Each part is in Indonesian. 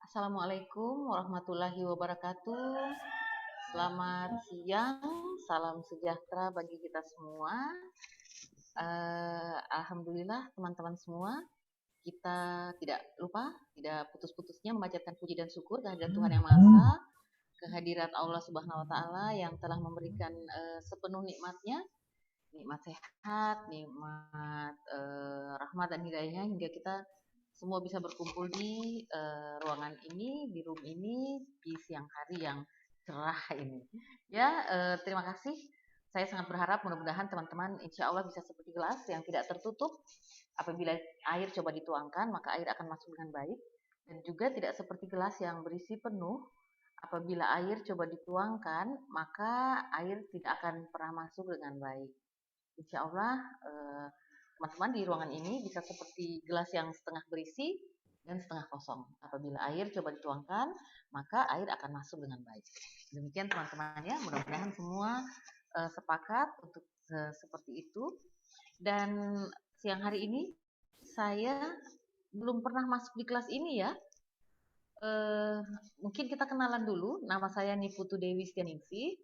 Assalamualaikum warahmatullahi wabarakatuh. Selamat siang, salam sejahtera bagi kita semua. Alhamdulillah teman-teman semua, kita tidak lupa, tidak putus-putusnya memanjatkan puji dan syukur kehadirat Tuhan Yang Maha Esa, kehadirat Allah Subhanahu Wa Taala yang telah memberikan sepenuh nikmatnya, nikmat sehat, nikmat rahmat dan hidayahnya hingga kita semua bisa berkumpul di ruangan ini, di room ini, di siang hari yang cerah ini. Ya, terima kasih. Saya sangat berharap mudah-mudahan teman-teman insya Allah bisa seperti gelas yang tidak tertutup. Apabila air coba dituangkan, maka air akan masuk dengan baik. Dan juga tidak seperti gelas yang berisi penuh. Apabila air coba dituangkan, maka air tidak akan pernah masuk dengan baik. Insya Allah teman-teman di ruangan ini bisa seperti gelas yang setengah berisi dan setengah kosong. Apabila air coba dituangkan, maka air akan masuk dengan baik. Demikian teman-teman ya, mudah-mudahan semua sepakat untuk seperti itu. Dan siang hari ini saya belum pernah masuk di kelas ini ya. Mungkin kita kenalan dulu. Nama saya Niputu Dewi Setianingsih.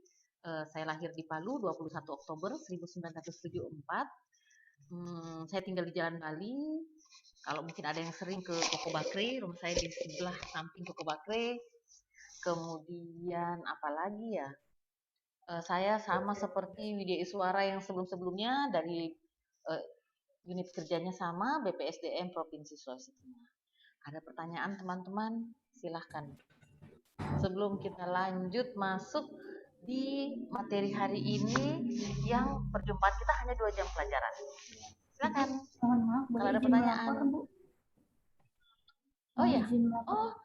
Saya lahir di Palu 21 Oktober 1974. Saya tinggal di Jalan Bali. Kalau mungkin ada yang sering ke Koko Bakre, rumah saya di sebelah samping Koko Bakre. Kemudian apalagi ya? Saya sama seperti Widya Iswara yang sebelum-sebelumnya dari unit kerjanya sama BPSDM Provinsi Sulawesi Tengah. Ada pertanyaan teman-teman? Silahkan. Sebelum kita lanjut masuk di materi hari ini yang perjumpaan kita hanya 2 jam pelajaran. Silakan. Mohon maaf, kalau ada pertanyaan. Melapor, Bu. Oh ya. Oh.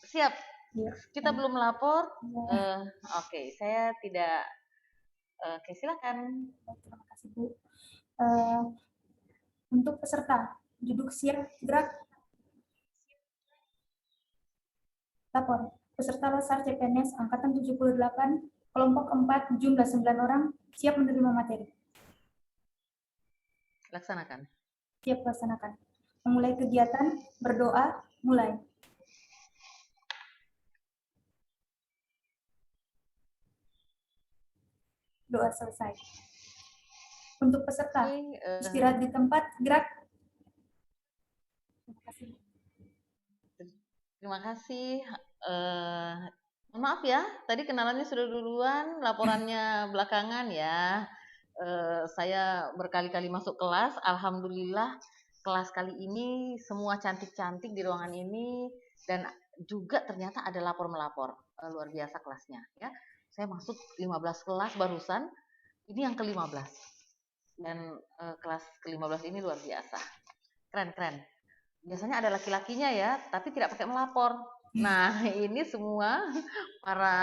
Siap. Ya. Kita belum melapor. Ya. Oke, saya tidak. Oke, silakan. Terima kasih, Bu. Untuk peserta, duduk siap, gerak. Lapor. Peserta Lasar CPNS Angkatan 78, kelompok 4, jumlah 9 orang, siap menerima materi. Laksanakan. Siap laksanakan. Memulai kegiatan, berdoa, mulai. Doa selesai. Untuk peserta, istirahat di tempat, gerak. Terima kasih. Terima kasih. Maaf ya, tadi kenalannya sudah duluan, laporannya belakangan ya. Saya berkali-kali masuk kelas, alhamdulillah kelas kali ini semua cantik-cantik di ruangan ini dan juga ternyata ada lapor-melapor, luar biasa kelasnya ya. Saya masuk 15 kelas barusan, ini yang ke-15 dan kelas ke-15 ini luar biasa, keren-keren. Biasanya ada laki-lakinya ya, tapi tidak pakai melapor. Nah, ini semua para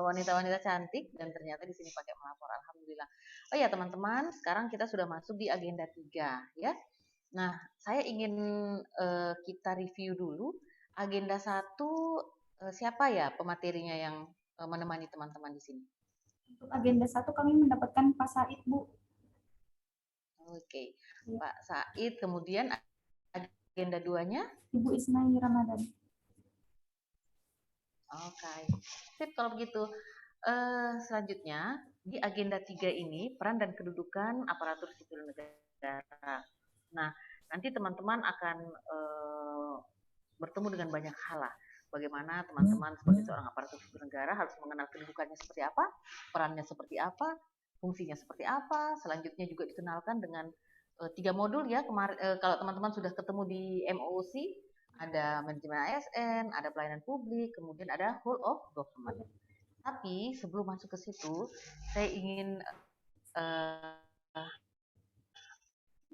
wanita-wanita cantik dan ternyata di sini pakai melapor. Alhamdulillah. Oh ya, teman-teman, sekarang kita sudah masuk di agenda 3 ya. Nah, saya ingin kita review dulu agenda 1, siapa ya pematerinya yang menemani teman-teman di sini? Untuk agenda 1 kami mendapatkan Pak Said, Bu. Oke, ya. Pak Said, kemudian agenda 2-nya? Ibu Isnai Ramadan. Oke, sip kalau begitu. Selanjutnya di agenda 3 ini peran dan kedudukan aparatur sipil negara. Nah, nanti teman-teman akan bertemu dengan banyak hal lah. Bagaimana teman-teman sebagai seorang aparatur sipil negara harus mengenal kedudukannya seperti apa, perannya seperti apa, fungsinya seperti apa. Selanjutnya juga dikenalkan dengan 3 modul ya. Kalau teman-teman sudah ketemu di MOC, ada manajemen ASN, ada pelayanan publik, kemudian ada whole of government. Tapi sebelum masuk ke situ, saya ingin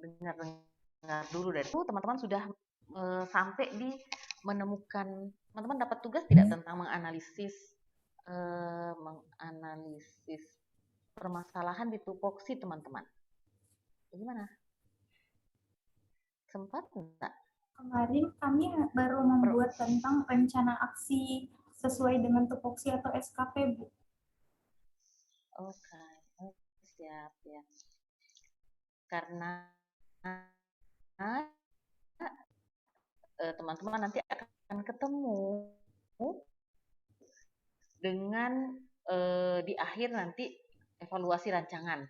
dengar dulu dari itu teman-teman sudah sampai di menemukan, teman-teman dapat tugas tidak tentang menganalisis permasalahan di tupoksi teman-teman? Gimana? Sempat enggak? Kemarin kami baru membuat tentang rencana aksi sesuai dengan tupoksi atau SKP, Bu. Oke, siap ya. Karena teman-teman nanti akan ketemu dengan di akhir nanti evaluasi rancangan.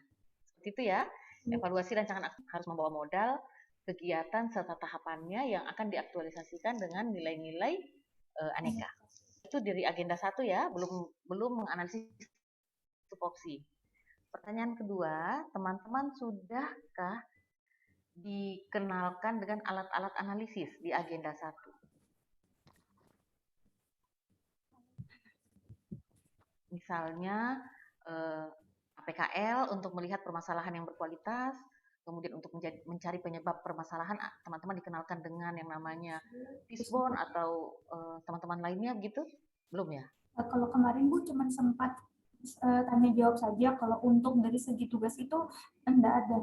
Seperti itu ya. Evaluasi rancangan harus membawa modal, kegiatan serta tahapannya yang akan diaktualisasikan dengan nilai-nilai aneka. Itu dari agenda 1 ya, belum menganalisis tupoksi. Pertanyaan kedua, teman-teman sudahkah dikenalkan dengan alat-alat analisis di agenda 1? Misalnya APKL untuk melihat permasalahan yang berkualitas, kemudian untuk mencari penyebab permasalahan, teman-teman dikenalkan dengan yang namanya Fishbone atau teman-teman lainnya begitu? Belum ya? Kalau kemarin Bu cuma sempat tanya jawab saja, kalau untuk dari segi tugas itu enggak ada.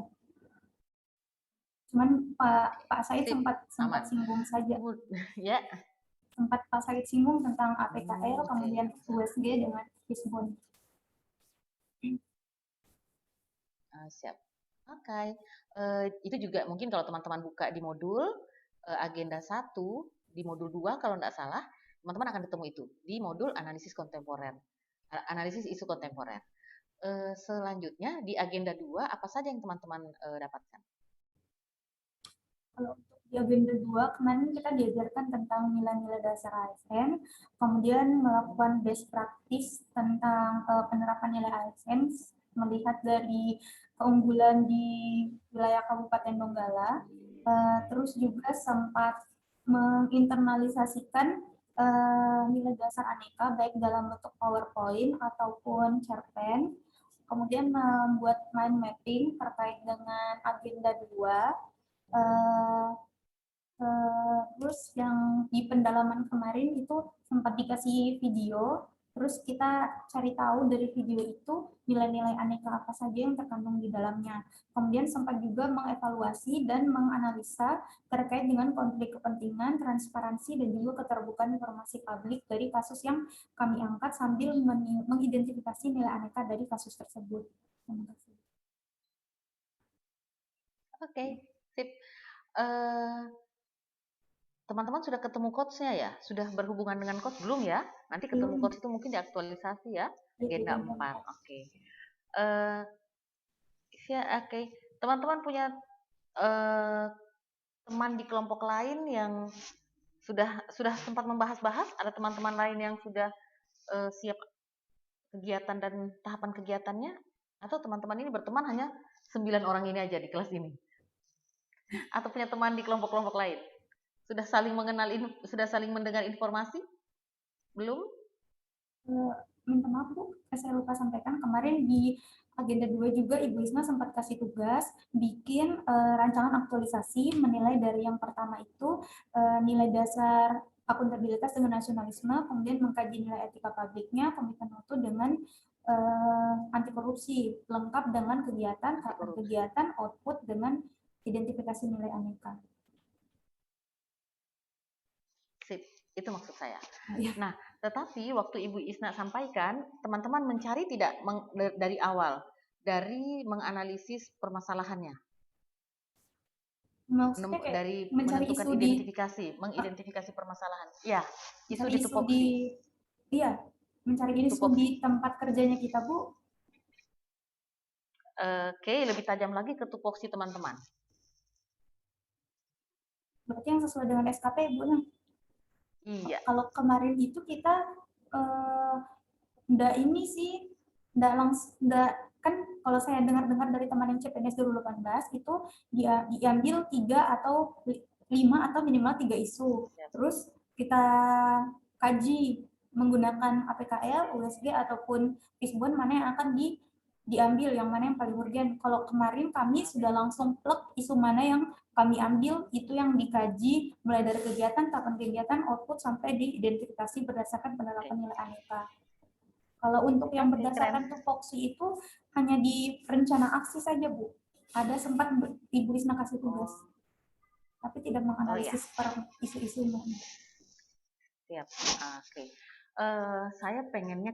Cuman Pak Said sempat singgung saja. Ya. Sempat Pak Said singgung tentang APKL, kemudian USG dengan Fishbone. Siap. Oke. Itu juga mungkin kalau teman-teman buka di modul agenda 1, di modul 2 kalau tidak salah, teman-teman akan ketemu itu di modul analisis kontemporer. Analisis isu kontemporer. Selanjutnya di agenda 2 apa saja yang teman-teman dapatkan? Kalau di agenda 2 kemarin kita diajarkan tentang nilai-nilai dasar ASN, kemudian melakukan best practice tentang penerapan nilai ASN, melihat dari keunggulan di wilayah Kabupaten Donggala, terus juga sempat menginternalisasikan nilai dasar aneka baik dalam bentuk PowerPoint ataupun cerpen, kemudian membuat mind mapping terkait dengan agenda 2. Terus yang di pendalaman kemarin itu sempat dikasih video, terus kita cari tahu dari video itu nilai-nilai aneka apa saja yang terkandung di dalamnya. Kemudian sempat juga mengevaluasi dan menganalisa terkait dengan konflik kepentingan, transparansi, dan juga keterbukaan informasi publik dari kasus yang kami angkat sambil mengidentifikasi nilai aneka dari kasus tersebut. Terima kasih. Oke, sip. Teman-teman sudah ketemu coach-nya ya? Sudah berhubungan dengan coach belum ya? Nanti ketemu coach itu mungkin diaktualisasi ya. Agenda 4. Oke. Oke. Teman-teman punya teman di kelompok lain yang sudah sempat membahas-bahas? Ada teman-teman lain yang sudah siap kegiatan dan tahapan kegiatannya? Atau teman-teman ini berteman hanya 9 orang ini aja di kelas ini? Atau punya teman di kelompok-kelompok lain? Sudah saling mengenal, sudah saling mendengar informasi? Belum? Minta maaf Bu, saya lupa sampaikan kemarin di agenda 2 juga Ibu Isna sempat kasih tugas bikin rancangan aktualisasi menilai dari yang pertama itu nilai dasar akuntabilitas dengan nasionalisme, kemudian mengkaji nilai etika publiknya, komitmen mutu dengan anti korupsi, lengkap dengan kegiatan, kapan kegiatan, output dengan identifikasi nilai aneka. Sip, itu maksud saya. Nah, tetapi waktu Ibu Isna sampaikan, teman-teman mencari tidak dari awal, dari menganalisis permasalahannya. Maksudnya kayak dari mencari menentukan isu mengidentifikasi permasalahan. Ya, isu mencari di tupoksi. Iya, mencari isu di tempat kerjanya kita, Bu. Oke, lebih tajam lagi ke tupoksi teman-teman. Berarti yang sesuai dengan SKP, Bu. Iya. Kalau kemarin itu kita ini sih, kan kalau saya dengar-dengar dari teman yang CPNS 2018 itu diambil 3 atau 5 atau minimal 3 isu. Terus kita kaji menggunakan APKL, USG ataupun Fishbone mana yang akan diambil, yang mana yang paling urgen. Kalau kemarin kami sudah langsung plug isu mana yang kami ambil, itu yang dikaji mulai dari kegiatan, tahapan kegiatan, output, sampai diidentifikasi berdasarkan penerapan nilai aneka. Kalau untuk yang berdasarkan tupoksi itu hanya di rencana aksi saja, Bu. Ada sempat Ibu Isna kasih tugas, tapi tidak menganalisis per isu-isunya. Siap. Oke. Saya pengennya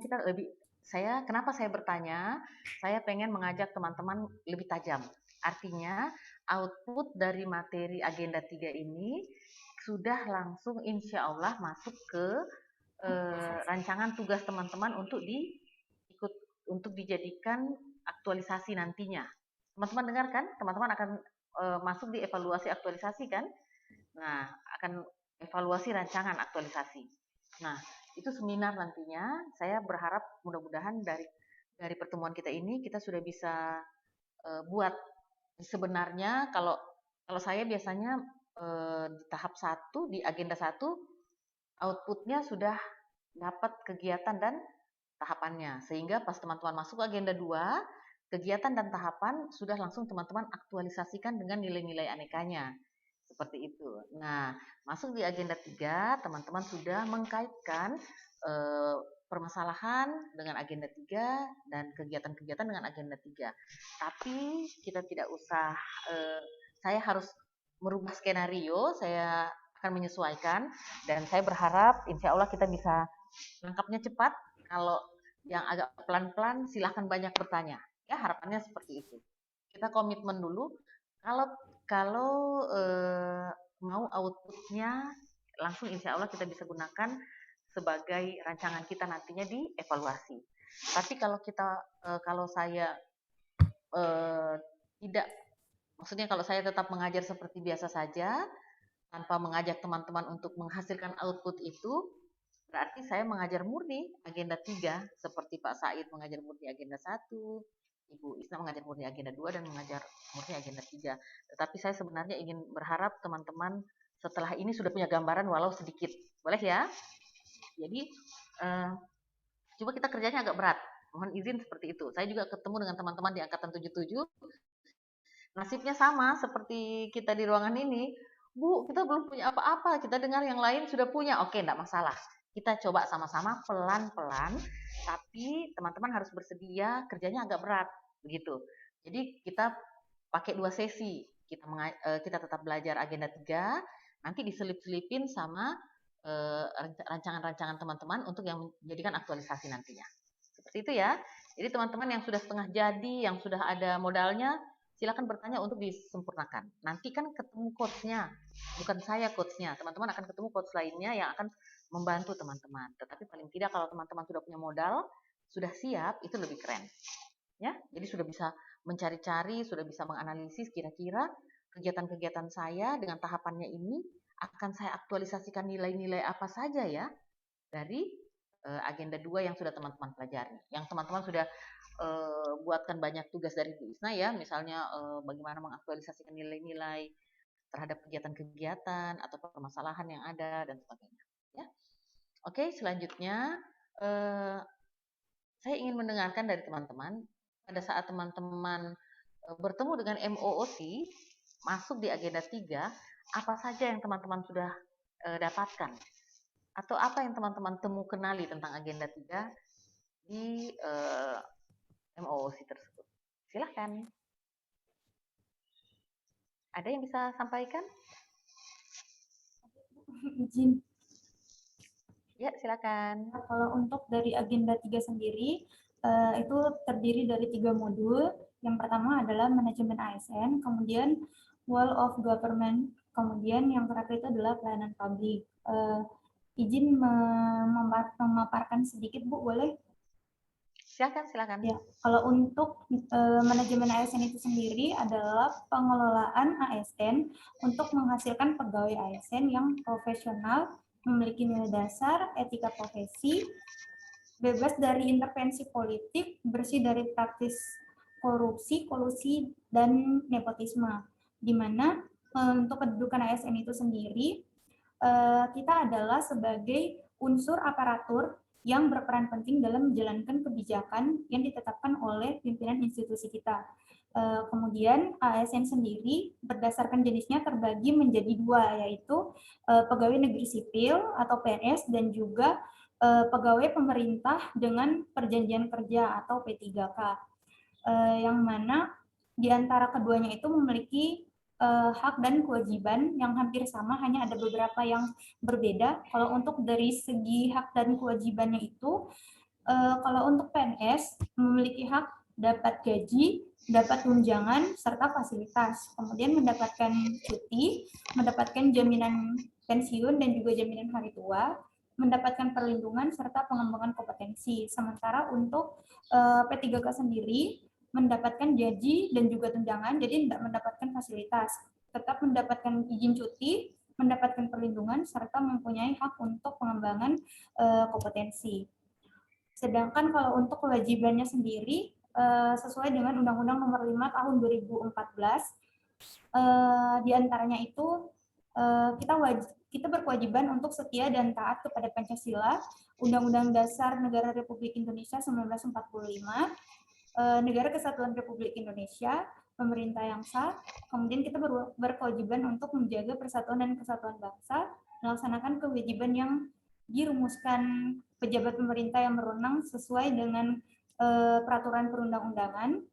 kenapa saya bertanya? Saya pengen mengajak teman-teman lebih tajam. Artinya output dari materi agenda 3 ini sudah langsung insya Allah masuk ke rancangan tugas teman-teman untuk dijadikan aktualisasi nantinya. Teman-teman dengar kan? Teman-teman akan masuk di evaluasi aktualisasi kan? Nah, akan evaluasi rancangan aktualisasi. Nah, itu seminar nantinya. Saya berharap mudah-mudahan dari pertemuan kita ini kita sudah bisa buat. Sebenarnya kalau saya biasanya di tahap 1, di agenda 1 outputnya sudah dapat kegiatan dan tahapannya. Sehingga pas teman-teman masuk ke agenda 2, kegiatan dan tahapan sudah langsung teman-teman aktualisasikan dengan nilai-nilai anekanya. Seperti itu. Nah, masuk di agenda 3, teman-teman sudah mengkaitkan permasalahan dengan agenda 3 dan kegiatan-kegiatan dengan agenda 3. Tapi kita tidak usah, saya harus merubah skenario, saya akan menyesuaikan dan saya berharap insya Allah kita bisa lengkapnya cepat. Kalau yang agak pelan-pelan silahkan banyak bertanya. Ya harapannya seperti itu. Kita komitmen dulu. Kalau mau outputnya langsung insya Allah kita bisa gunakan sebagai rancangan kita nantinya di evaluasi. Tapi kalau saya tidak, maksudnya kalau saya tetap mengajar seperti biasa saja tanpa mengajak teman-teman untuk menghasilkan output itu, berarti saya mengajar murni agenda 3 seperti Pak Said mengajar murni agenda 1, Ibu Isna mengajar murni agenda 2 dan mengajar murni agenda 3. Tetapi saya sebenarnya ingin berharap teman-teman setelah ini sudah punya gambaran walau sedikit. Boleh ya? Jadi coba kita kerjanya agak berat. Mohon izin seperti itu. Saya juga ketemu dengan teman-teman di angkatan 77. Nasibnya sama seperti kita di ruangan ini. Bu, kita belum punya apa-apa. Kita dengar yang lain sudah punya. Oke, enggak masalah. Kita coba sama-sama pelan-pelan. Tapi teman-teman harus bersedia kerjanya agak berat. Begitu. Jadi kita pakai 2 sesi. Kita tetap belajar agenda 3. Nanti diselip-selipin sama rancangan-rancangan teman-teman untuk yang menjadikan aktualisasi nantinya. Seperti itu ya. Jadi teman-teman yang sudah setengah jadi, yang sudah ada modalnya, silakan bertanya untuk disempurnakan. Nanti kan ketemu coachnya, bukan saya coachnya. Teman-teman akan ketemu coach lainnya yang akan membantu teman-teman. Tetapi paling tidak kalau teman-teman sudah punya modal, sudah siap, itu lebih keren. Ya, jadi sudah bisa mencari-cari, sudah bisa menganalisis kira-kira kegiatan-kegiatan saya dengan tahapannya ini akan saya aktualisasikan nilai-nilai apa saja ya dari agenda 2 yang sudah teman-teman pelajari. Yang teman-teman sudah buatkan banyak tugas dari Bu Isna ya, misalnya bagaimana mengaktualisasikan nilai-nilai terhadap kegiatan-kegiatan atau permasalahan yang ada dan sebagainya. Ya, oke, selanjutnya saya ingin mendengarkan dari teman-teman pada saat teman-teman bertemu dengan MOOC masuk di agenda 3, apa saja yang teman-teman sudah dapatkan atau apa yang teman-teman kenali tentang agenda 3 di MOOC tersebut. Silahkan. Ada yang bisa sampaikan? Izin. Ya, silakan. Kalau untuk dari agenda 3 sendiri, itu terdiri dari 3 modul. Yang pertama adalah manajemen ASN, kemudian Wall of Government, kemudian yang terakhir itu adalah pelayanan publik. Izin memaparkan sedikit, Bu, boleh? Silakan. Ya, kalau untuk manajemen ASN itu sendiri adalah pengelolaan ASN untuk menghasilkan pegawai ASN yang profesional, memiliki nilai dasar, etika profesi, bebas dari intervensi politik, bersih dari praktis korupsi, kolusi, dan nepotisme. Di mana untuk kedudukan ASN itu sendiri, kita adalah sebagai unsur aparatur yang berperan penting dalam menjalankan kebijakan yang ditetapkan oleh pimpinan institusi kita. Kemudian ASN sendiri berdasarkan jenisnya terbagi menjadi 2, yaitu pegawai negeri sipil atau PNS dan juga pegawai pemerintah dengan perjanjian kerja atau P3K. Yang mana di antara keduanya itu memiliki hak dan kewajiban yang hampir sama, hanya ada beberapa yang berbeda. Kalau untuk dari segi hak dan kewajibannya itu, kalau untuk PNS memiliki hak dapat gaji, dapat tunjangan, serta fasilitas. Kemudian mendapatkan cuti, mendapatkan jaminan pensiun dan juga jaminan hari tua, mendapatkan perlindungan serta pengembangan kompetensi. Sementara untuk P3K sendiri mendapatkan gaji dan juga tunjangan, jadi tidak mendapatkan fasilitas. Tetap mendapatkan izin cuti, mendapatkan perlindungan, serta mempunyai hak untuk pengembangan kompetensi. Sedangkan kalau untuk kewajibannya sendiri, sesuai dengan Undang-Undang Nomor 5 Tahun 2014, di antaranya itu kita berkewajiban untuk setia dan taat kepada Pancasila, Undang-Undang Dasar Negara Republik Indonesia 1945, Negara Kesatuan Republik Indonesia, pemerintah yang sah. Kemudian kita berkewajiban untuk menjaga persatuan dan kesatuan bangsa, melaksanakan kewajiban yang dirumuskan pejabat pemerintah yang berwenang sesuai dengan peraturan perundang-undangan.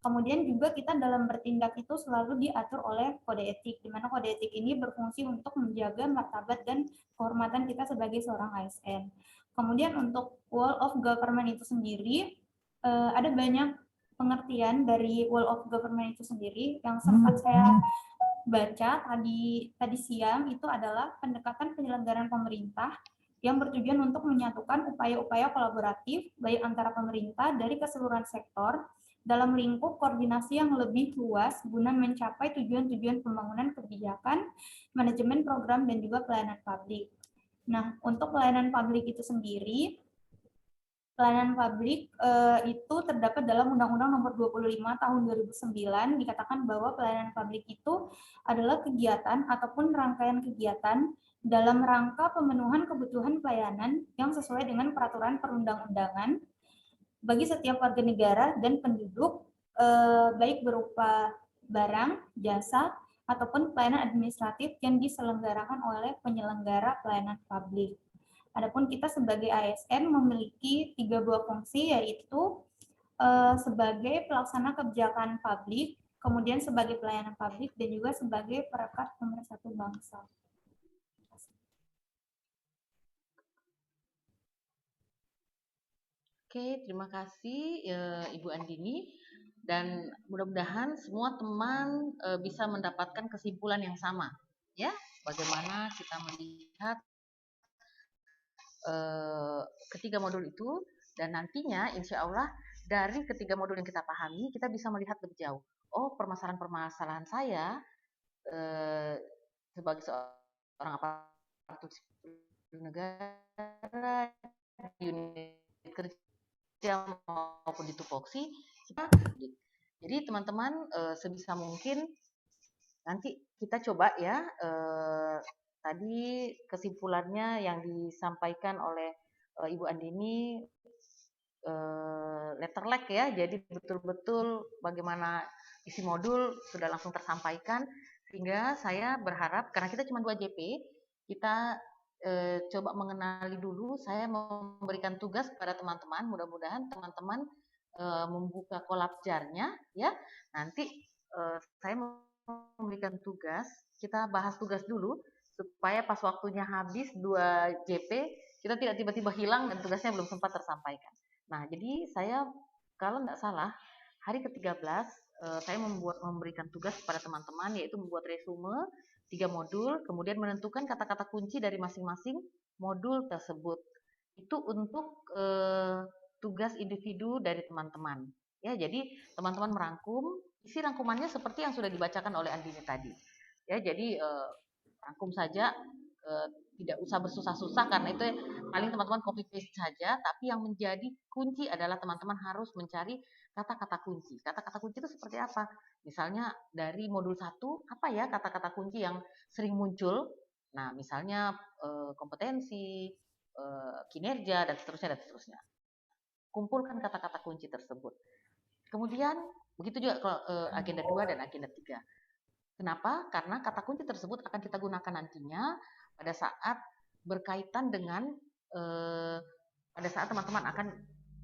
Kemudian juga kita dalam bertindak itu selalu diatur oleh kode etik, di mana kode etik ini berfungsi untuk menjaga martabat dan kehormatan kita sebagai seorang ASN. Kemudian untuk Wall of Government itu sendiri, ada banyak pengertian dari Wall of Government itu sendiri yang sempat saya baca tadi siang. Itu adalah pendekatan penyelenggaraan pemerintah yang bertujuan untuk menyatukan upaya-upaya kolaboratif baik antara pemerintah dari keseluruhan sektor dalam lingkup koordinasi yang lebih luas guna mencapai tujuan-tujuan pembangunan kebijakan, manajemen program, dan juga pelayanan publik. Nah, untuk pelayanan publik itu sendiri, pelayanan publik itu terdapat dalam Undang-Undang Nomor 25 Tahun 2009, dikatakan bahwa pelayanan publik itu adalah kegiatan ataupun rangkaian kegiatan dalam rangka pemenuhan kebutuhan pelayanan yang sesuai dengan peraturan perundang-undangan bagi setiap warga negara dan penduduk, baik berupa barang, jasa, ataupun pelayanan administratif yang diselenggarakan oleh penyelenggara pelayanan publik. Adapun kita sebagai ASN memiliki 3 buah fungsi, yaitu sebagai pelaksana kebijakan publik, kemudian sebagai pelayanan publik, dan juga sebagai perekat pemersatu bangsa. Oke, terima kasih Ibu Andini, dan mudah-mudahan semua teman bisa mendapatkan kesimpulan yang sama, ya, bagaimana kita melihat ketiga modul itu, dan nantinya insya Allah dari ketiga modul yang kita pahami kita bisa melihat lebih jauh. Oh, permasalahan-permasalahan saya sebagai seorang aparatur sipil negara di unit kerja maupun di tupoksi, jadi teman-teman sebisa mungkin nanti kita coba ya, tadi kesimpulannya yang disampaikan oleh Ibu Andini letter like ya, jadi betul-betul bagaimana isi modul sudah langsung tersampaikan, sehingga saya berharap karena kita cuma 2 JP, kita coba mengenali dulu. Saya memberikan tugas kepada teman-teman, mudah-mudahan teman-teman membuka kolab-jarnya ya. Nanti saya memberikan tugas, kita bahas tugas dulu supaya pas waktunya habis 2 JP kita tidak tiba-tiba hilang dan tugasnya belum sempat tersampaikan. Nah, jadi saya kalau tidak salah hari ke-13 saya memberikan tugas kepada teman-teman, yaitu membuat resume 3 modul, kemudian menentukan kata-kata kunci dari masing-masing modul tersebut. Itu untuk tugas individu dari teman-teman. Ya, jadi teman-teman merangkum, isi rangkumannya seperti yang sudah dibacakan oleh Andini tadi. Ya, jadi rangkum saja, tidak usah bersusah-susah karena itu paling teman-teman copy paste saja, tapi yang menjadi kunci adalah teman-teman harus mencari kata-kata kunci. Kata-kata kunci itu seperti apa? Misalnya dari modul 1, apa ya kata-kata kunci yang sering muncul? Nah, misalnya kompetensi, kinerja, dan seterusnya, dan seterusnya. Kumpulkan kata-kata kunci tersebut. Kemudian, begitu juga kalau agenda 2 dan agenda 3. Kenapa? Karena kata kunci tersebut akan kita gunakan nantinya pada saat berkaitan dengan pada saat teman-teman akan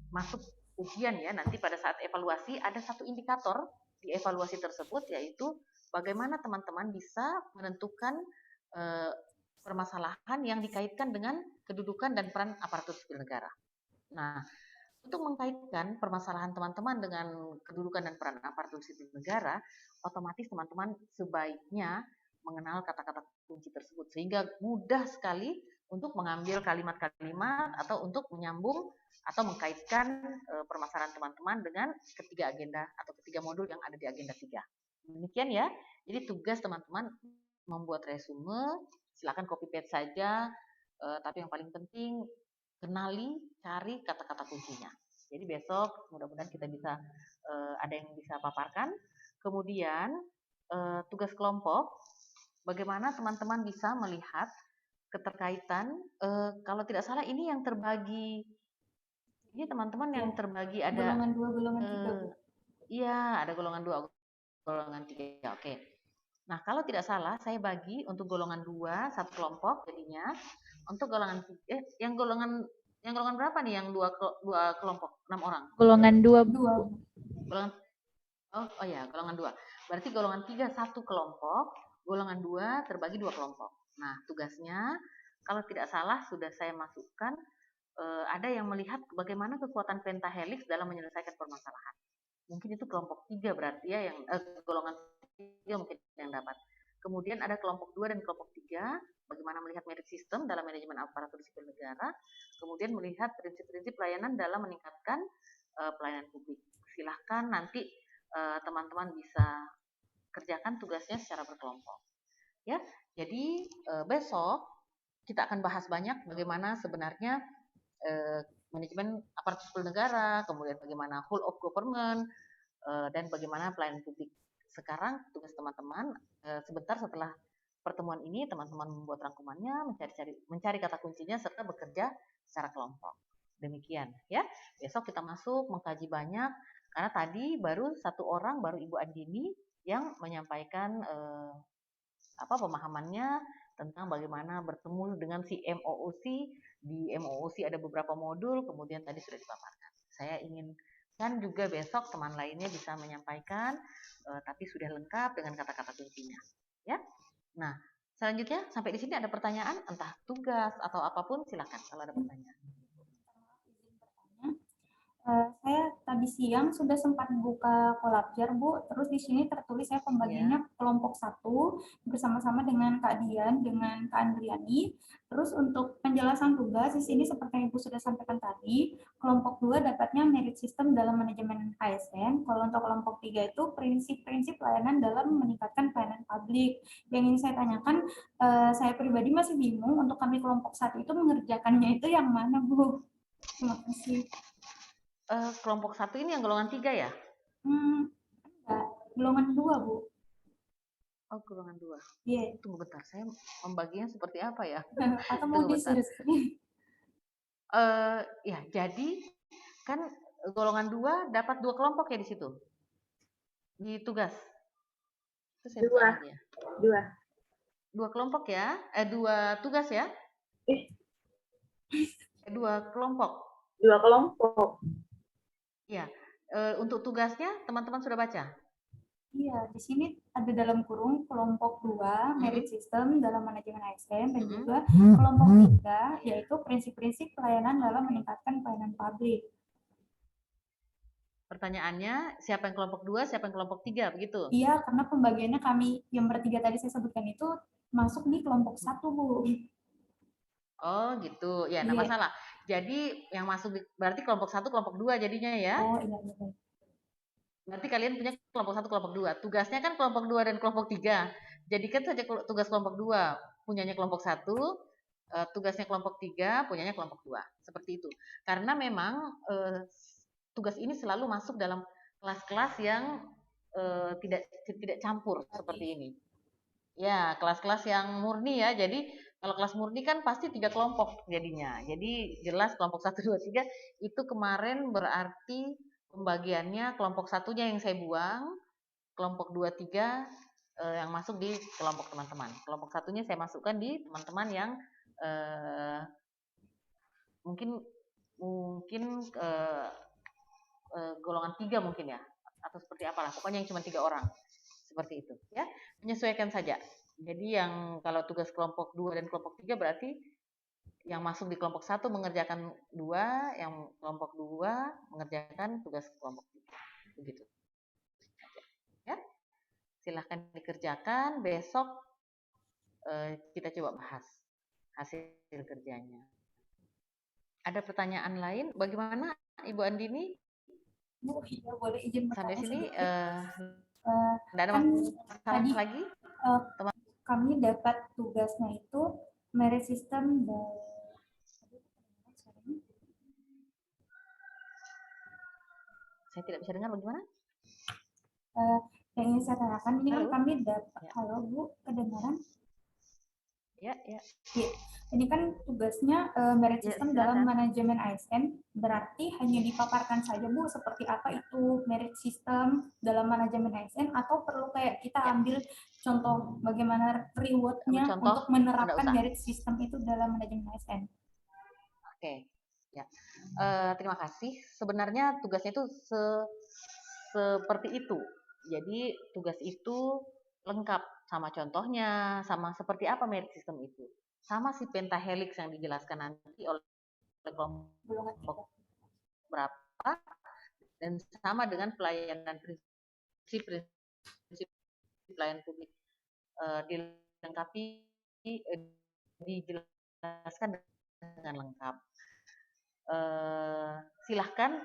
masuk ujian ya, nanti pada saat evaluasi ada satu indikator di evaluasi tersebut, yaitu bagaimana teman-teman bisa menentukan permasalahan yang dikaitkan dengan kedudukan dan peran aparatur sipil negara. Nah, untuk mengkaitkan permasalahan teman-teman dengan kedudukan dan peran aparatur sipil negara, otomatis teman-teman sebaiknya mengenal kata-kata kunci tersebut sehingga mudah sekali untuk mengambil kalimat-kalimat atau untuk menyambung atau mengkaitkan permasalahan teman-teman dengan ketiga agenda atau ketiga modul yang ada di agenda 3. Demikian ya. Jadi tugas teman-teman membuat resume, silakan copy paste saja, tapi yang paling penting kenali, cari kata-kata kuncinya. Jadi besok mudah-mudahan kita bisa ada yang bisa paparkan. Kemudian tugas kelompok, bagaimana teman-teman bisa melihat keterkaitan. Kalau tidak salah ini yang terbagi, ini teman-teman yang terbagi ada golongan 2, golongan 3, Bu. Iya, ada golongan 2, golongan 3. Oke. Nah, kalau tidak salah saya bagi untuk golongan 2 satu kelompok jadinya. Untuk golongan yang golongan berapa nih yang dua kelompok 6 orang? Golongan 2. Golongan ya, golongan 2. Berarti golongan 3 satu kelompok, golongan 2 terbagi 2 kelompok. Nah, tugasnya kalau tidak salah sudah saya masukkan ada yang melihat bagaimana kekuatan pentahelix dalam menyelesaikan permasalahan. Mungkin itu kelompok 3 berarti ya yang golongan 3 mungkin yang dapat. Kemudian ada kelompok 2 dan kelompok 3, bagaimana melihat merit system dalam manajemen aparatur sipil negara, kemudian melihat prinsip-prinsip pelayanan dalam meningkatkan pelayanan publik. Silahkan nanti teman-teman bisa kerjakan tugasnya secara berkelompok. Ya, jadi besok kita akan bahas banyak bagaimana sebenarnya manajemen aparatur sipil negara, kemudian bagaimana whole of government, dan bagaimana pelayanan publik. Sekarang tugas teman-teman sebentar setelah pertemuan ini teman-teman membuat rangkumannya, mencari kata kuncinya serta bekerja secara kelompok. Demikian ya. Besok kita masuk mengkaji banyak karena tadi baru satu orang, baru Ibu Andini yang menyampaikan pemahamannya tentang bagaimana bertemu dengan si MOOC. Di MOOC ada beberapa modul, kemudian tadi sudah dipaparkan. Saya ingin kan juga besok teman lainnya bisa menyampaikan, tapi sudah lengkap dengan kata-kata kuncinya. Ya. Nah, selanjutnya sampai di sini ada pertanyaan, entah tugas atau apapun, silakan kalau ada pertanyaan. Saya tadi siang sudah sempat buka Kolabjar, Bu. Terus di sini tertulis saya pembagiannya kelompok 1 bersama-sama dengan Kak Dian, dengan Kak Andriani. Terus untuk penjelasan tugas di sini seperti yang Ibu sudah sampaikan tadi, kelompok 2 dapatnya merit system dalam manajemen ASN. Kalau untuk kelompok 3 itu prinsip-prinsip pelayanan dalam meningkatkan pelayanan publik. Yang ingin saya tanyakan, saya pribadi masih bingung untuk kami kelompok 1 itu mengerjakannya itu yang mana, Bu? Terima kasih. Kelompok 1 ini yang golongan 3 ya? Enggak, golongan 2, Bu. Oh, golongan 2. Iya. Tunggu bentar, saya membaginya seperti apa ya? Atau mau di-share screen? Ya, jadi kan golongan 2 dapat 2 kelompok ya di situ? Di tugas? Itu saya buka lagi ya. 2 kelompok ya? 2 tugas ya? 2 kelompok? 2 kelompok. Iya. Untuk tugasnya teman-teman sudah baca? Iya, di sini ada dalam kurung kelompok 2 merit system dalam manajemen ASN dan juga kelompok 3 yaitu prinsip-prinsip pelayanan dalam meningkatkan pelayanan publik. Pertanyaannya, siapa yang kelompok 2, siapa yang kelompok 3, begitu? Iya, karena pembagiannya kami yang bertiga tadi saya sebutkan itu masuk di kelompok 1, Bu. Oh, gitu. Ya, enggak masalah. Jadi yang masuk berarti kelompok 1, kelompok 2 jadinya ya? Oh, iya, betul. Berarti kalian punya kelompok 1, kelompok 2. Tugasnya kan kelompok 2 dan kelompok 3. Jadikan saja tugas kelompok 2 punyanya kelompok 1, tugasnya kelompok 3 punyanya kelompok 2. Seperti itu. Karena memang tugas ini selalu masuk dalam kelas-kelas yang tidak campur seperti ini. Ya, kelas-kelas yang murni ya. Jadi kalau kelas murni kan pasti 3 kelompok jadinya. Jadi jelas kelompok 1, 2, 3 itu kemarin berarti pembagiannya kelompok 1-nya yang saya buang, kelompok 2, 3 yang masuk di kelompok teman-teman. Kelompok 1-nya saya masukkan di teman-teman yang mungkin golongan 3 mungkin ya, atau seperti apalah, pokoknya yang cuma 3 orang, seperti itu ya, menyesuaikan saja. Jadi yang kalau tugas kelompok 2 dan kelompok 3 berarti yang masuk di kelompok 1 mengerjakan 2, yang kelompok 2 mengerjakan tugas kelompok 3. Begitu. Ya. Silahkan dikerjakan, besok kita coba bahas hasil kerjanya. Ada pertanyaan lain? Bagaimana Ibu Andini? Bu, iya, boleh izin Sampai bertanya sini sedikit. tidak ada Kan masalah tadi lagi? kami dapat tugasnya itu merit system dan Saya tidak bisa dengar, bagaimana? yang ingin saya tanyakan ini kan Halo? kami dapat, Ya. halo Bu, kedengaran? Ya, ya. Ya. Ini kan tugasnya merit Ya, system dalam silakan. manajemen ASN, berarti hanya dipaparkan saja Bu seperti apa itu merit system dalam manajemen ASN, atau perlu kayak kita Ya. ambil contoh bagaimana Ambil rewardnya contoh, untuk menerapkan usah. merit system itu dalam manajemen ASN. Oke. Ya. Terima kasih. Sebenarnya tugasnya itu seperti itu. Jadi tugas itu lengkap sama contohnya, sama seperti apa merit system itu. Sama si pentahelix yang dijelaskan nanti oleh kelompok berapa, dan sama dengan pelayanan prinsip pelayanan publik, dilengkapi, dijelaskan dengan lengkap. Silahkan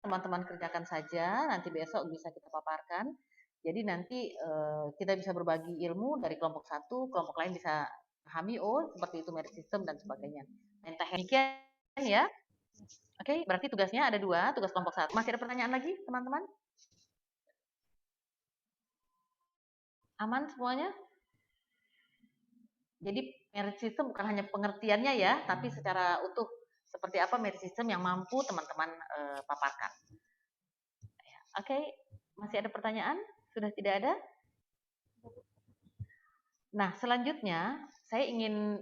teman-teman kerjakan saja, nanti besok bisa kita paparkan. Jadi nanti kita bisa berbagi ilmu dari kelompok 1, kelompok lain bisa pahami, oh seperti itu merit system dan sebagainya. Demikian ya. Oke, berarti tugasnya ada 2, tugas kelompok 1. Masih ada pertanyaan lagi teman-teman? Aman semuanya? Jadi merit system bukan hanya pengertiannya ya, tapi secara utuh seperti apa merit system yang mampu teman-teman paparkan. Oke, masih ada pertanyaan? Sudah tidak ada? Nah, selanjutnya saya ingin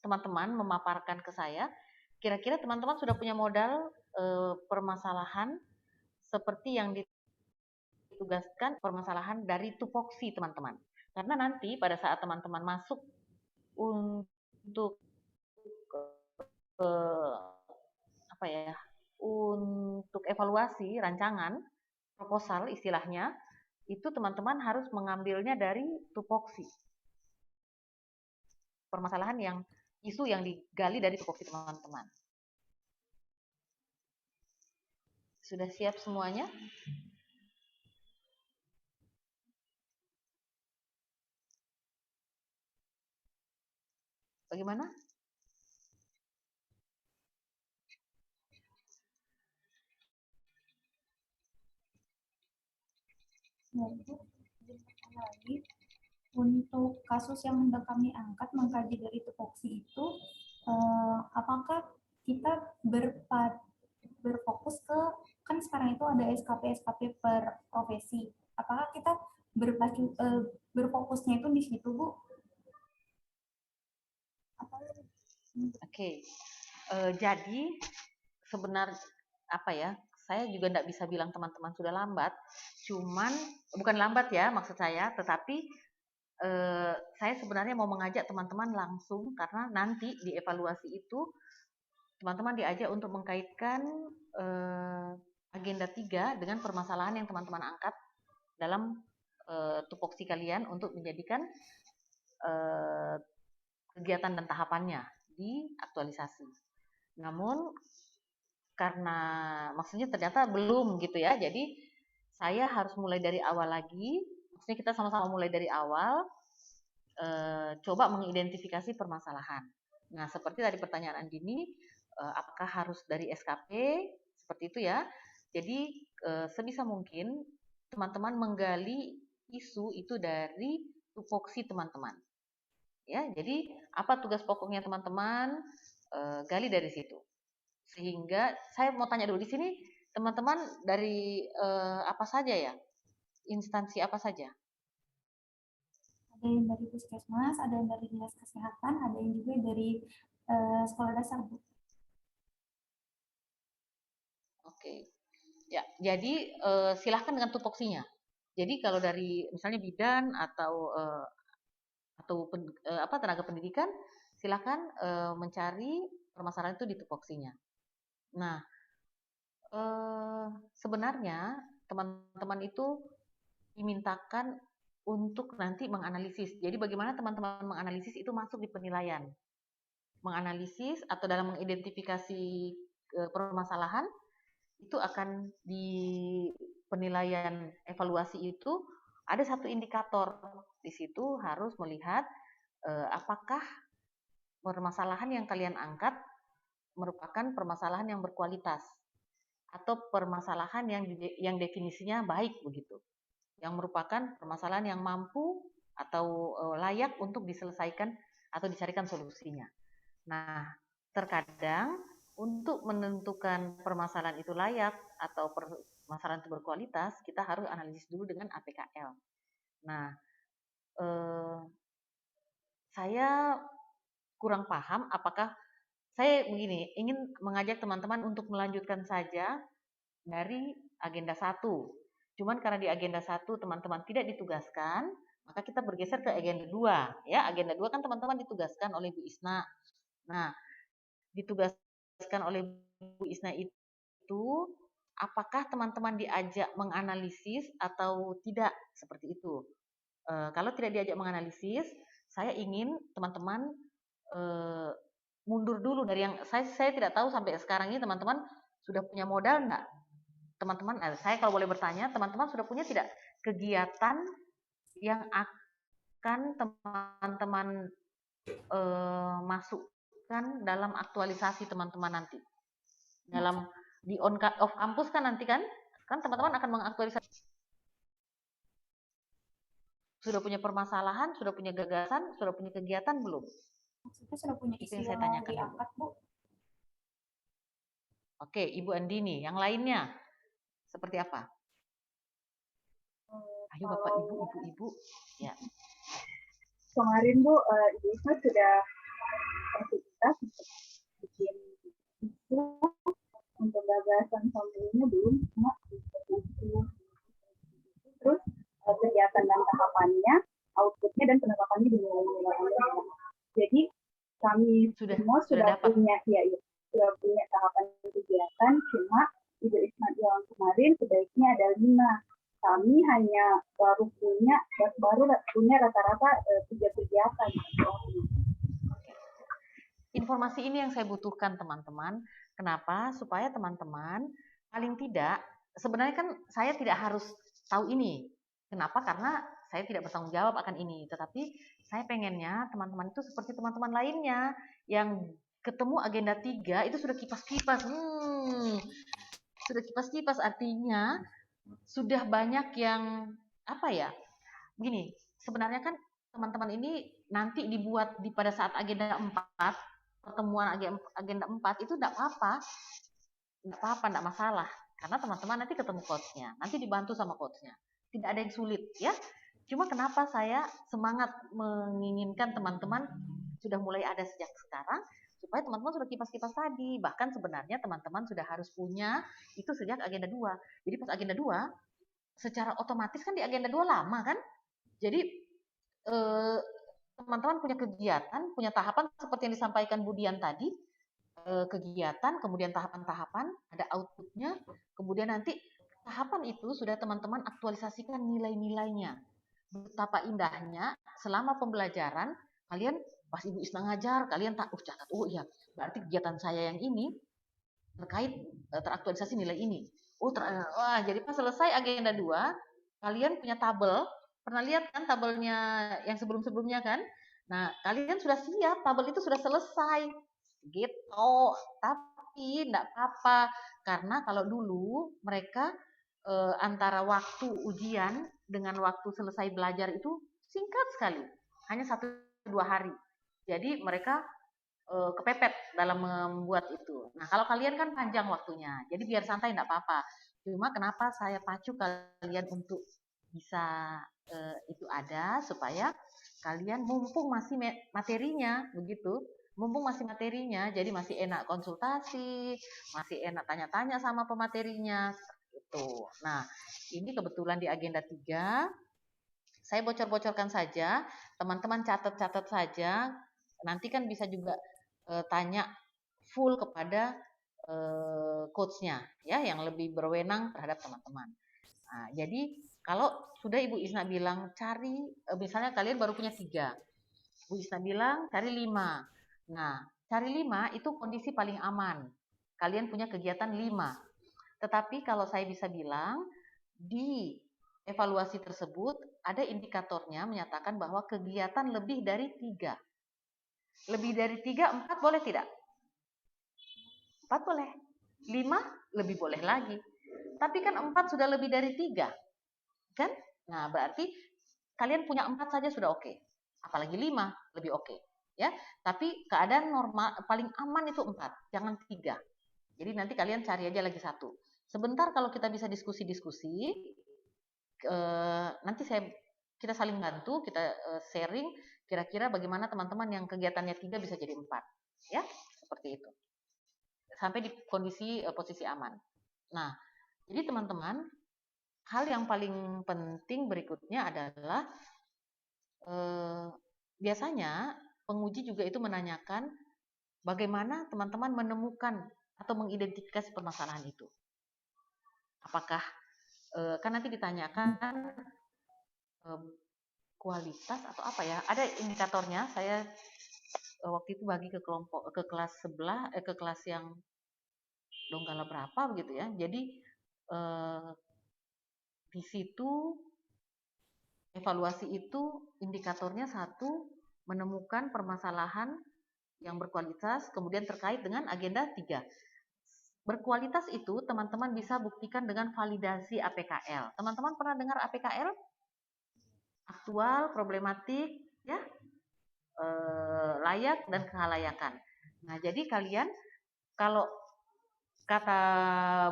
teman-teman memaparkan ke saya, kira-kira teman-teman sudah punya modal permasalahan seperti yang ditugaskan, permasalahan dari tupoksi teman-teman. Karena nanti pada saat teman-teman masuk untuk apa ya, untuk evaluasi rancangan proposal istilahnya, itu teman-teman harus mengambilnya dari tupoksi. Permasalahan yang isu yang digali dari tupoksi teman-teman. Sudah siap semuanya? Bagaimana? Lagi untuk kasus yang hendak kami angkat mengkaji dari tupoksi itu, apakah kita berfokus ke, kan sekarang itu ada SKP per profesi, apakah kita berfokusnya itu di situ Bu? Oke. Jadi sebenarnya apa ya? Saya juga tidak bisa bilang teman-teman sudah lambat. Cuman bukan lambat ya maksud saya, tetapi saya sebenarnya mau mengajak teman-teman langsung karena nanti di evaluasi itu teman-teman diajak untuk mengkaitkan agenda 3 dengan permasalahan yang teman-teman angkat dalam tupoksi kalian untuk menjadikan kegiatan dan tahapannya di aktualisasi. Namun karena maksudnya ternyata belum gitu ya, jadi saya harus mulai dari awal lagi. Maksudnya kita sama-sama mulai dari awal, coba mengidentifikasi permasalahan. Nah, seperti tadi pertanyaan Andini, apakah harus dari SKP seperti itu ya? Jadi sebisa mungkin teman-teman menggali isu itu dari tupoksi teman-teman. Ya, jadi apa tugas pokoknya teman-teman? Gali dari situ. Sehingga saya mau tanya dulu di sini, teman-teman dari apa saja ya? Instansi apa saja? Ada yang dari puskesmas, ada yang dari dinas kesehatan, ada yang juga dari sekolah dasar Bu. Oke. Ya, jadi silahkan dengan tupoksinya. Jadi kalau dari misalnya bidan atau atau tenaga pendidikan, silakan mencari permasalahan itu di tupoksinya. Nah, sebenarnya teman-teman itu dimintakan untuk nanti menganalisis. Jadi bagaimana teman-teman menganalisis itu masuk di penilaian. Menganalisis atau dalam mengidentifikasi permasalahan itu akan di penilaian evaluasi itu ada satu indikator. Di situ harus melihat apakah permasalahan yang kalian angkat merupakan permasalahan yang berkualitas atau permasalahan yang definisinya baik begitu. Yang merupakan permasalahan yang mampu atau layak untuk diselesaikan atau dicarikan solusinya. Nah, terkadang untuk menentukan permasalahan itu layak atau permasalahan itu berkualitas, kita harus analisis dulu dengan APKL. Nah, saya kurang paham apakah saya begini, ingin mengajak teman-teman untuk melanjutkan saja dari agenda 1. Cuman karena di agenda 1 teman-teman tidak ditugaskan, maka kita bergeser ke agenda 2. Ya, agenda 2 kan teman-teman ditugaskan oleh Bu Isna. Nah, ditugaskan oleh Bu Isna itu, apakah teman-teman diajak menganalisis atau tidak? Seperti itu. Kalau tidak diajak menganalisis, saya ingin teman-teman mundur dulu dari yang saya tidak tahu sampai sekarang ini teman-teman sudah punya modal enggak? Teman-teman, saya kalau boleh bertanya, teman-teman sudah punya tidak kegiatan yang akan teman-teman masukkan dalam aktualisasi teman-teman nanti? Dalam di off campus kan nanti kan teman-teman akan mengaktualisasi. Sudah punya permasalahan, sudah punya gagasan, sudah punya kegiatan belum? Maksudnya sudah punya isu yang mau diangkat, Bu. Oke, Ibu Andini, yang lainnya seperti apa? Ayo Bapak Ibu. Ya. Kemarin Bu, Ibu sudah aktivitas bikin isu untuk gagasan sambilnya belum, cuma isu. Terus kegiatan dan tahapannya, outputnya dan penerapannya dimulai. Jadi kami semua sudah punya, sudah punya tahapan kegiatan, cuma Ibu Isma bilang kemarin sebaiknya ada 5. Kami hanya baru punya rata-rata 3 kegiatan. Informasi ini yang saya butuhkan teman-teman. Kenapa? Supaya teman-teman paling tidak, sebenarnya kan saya tidak harus tahu ini. Kenapa? Karena saya tidak bertanggung jawab akan ini. Tetapi saya pengennya teman-teman itu seperti teman-teman lainnya yang ketemu agenda 3 itu sudah kipas-kipas. Sudah kipas-kipas artinya sudah banyak yang begini, sebenarnya kan teman-teman ini nanti dibuat pada saat agenda 4, pertemuan agenda 4 itu enggak apa-apa, enggak masalah, karena teman-teman nanti ketemu coachnya, nanti dibantu sama coachnya, tidak ada yang sulit ya. Cuma kenapa saya semangat menginginkan teman-teman sudah mulai ada sejak sekarang, supaya teman-teman sudah kipas-kipas tadi, bahkan sebenarnya teman-teman sudah harus punya itu sejak agenda 2. Jadi pas agenda 2 secara otomatis kan di agenda 2 lama kan, jadi teman-teman punya kegiatan, punya tahapan seperti yang disampaikan Bu Dian tadi, kegiatan, kemudian tahapan-tahapan, ada outputnya, kemudian nanti tahapan itu sudah teman-teman aktualisasikan nilai-nilainya. Betapa indahnya selama pembelajaran, kalian pas Ibu Isna ngajar, kalian catat, oh iya, berarti kegiatan saya yang ini terkait teraktualisasi nilai ini. Jadi pas selesai agenda 2, kalian punya tabel. Pernah lihat kan tabelnya yang sebelum-sebelumnya kan? Nah, kalian sudah siap, tabel itu sudah selesai. Gitu. Tapi enggak apa-apa, karena kalau dulu mereka antara waktu ujian dengan waktu selesai belajar itu singkat sekali. Hanya 1-2 hari. Jadi mereka kepepet dalam membuat itu. Nah, kalau kalian kan panjang waktunya, jadi biar santai enggak apa-apa. Cuma kenapa saya pacu kalian untuk bisa itu ada, supaya kalian mumpung masih materinya, begitu, mumpung masih materinya, jadi masih enak konsultasi, masih enak tanya-tanya sama pematerinya, gitu. Nah, ini kebetulan di agenda 3, Saya bocor-bocorkan saja, teman-teman catat-catat saja. Nanti kan bisa juga tanya full kepada coachnya ya, yang lebih berwenang terhadap teman-teman. Nah, jadi kalau sudah Ibu Isna bilang cari, misalnya kalian baru punya 3, Bu Isna bilang cari 5. Nah, cari 5 itu kondisi paling aman. Kalian punya kegiatan 5. Tetapi kalau saya bisa bilang, di evaluasi tersebut ada indikatornya menyatakan bahwa kegiatan lebih dari 3. Lebih dari 3, 4 boleh tidak? 4 boleh. 5 lebih boleh lagi. Tapi kan 4 sudah lebih dari 3. Kan? Nah, berarti kalian punya 4 saja sudah oke. Apalagi 5 lebih oke. Ya, tapi keadaan normal paling aman itu 4, jangan 3. Jadi nanti kalian cari aja lagi 1. Sebentar kalau kita bisa diskusi-diskusi, nanti kita saling bantu, kita sharing kira-kira bagaimana teman-teman yang kegiatannya 3 bisa jadi 4. Ya, seperti itu. Sampai di kondisi posisi aman. Nah, jadi teman-teman, hal yang paling penting berikutnya adalah biasanya penguji juga itu menanyakan bagaimana teman-teman menemukan atau mengidentifikasi permasalahan itu. Apakah kan nanti ditanyakan kualitas atau apa ya? Ada indikatornya. Saya waktu itu bagi ke kelompok, ke kelas sebelah, ke kelas yang Donggala berapa begitu ya. Jadi di situ evaluasi itu indikatornya 1, menemukan permasalahan yang berkualitas, kemudian terkait dengan agenda 3. Berkualitas itu teman-teman bisa buktikan dengan validasi APKL. Teman-teman pernah dengar APKL? Aktual, problematik, ya, layak dan kehalayakan. Nah, jadi kalian kalau kata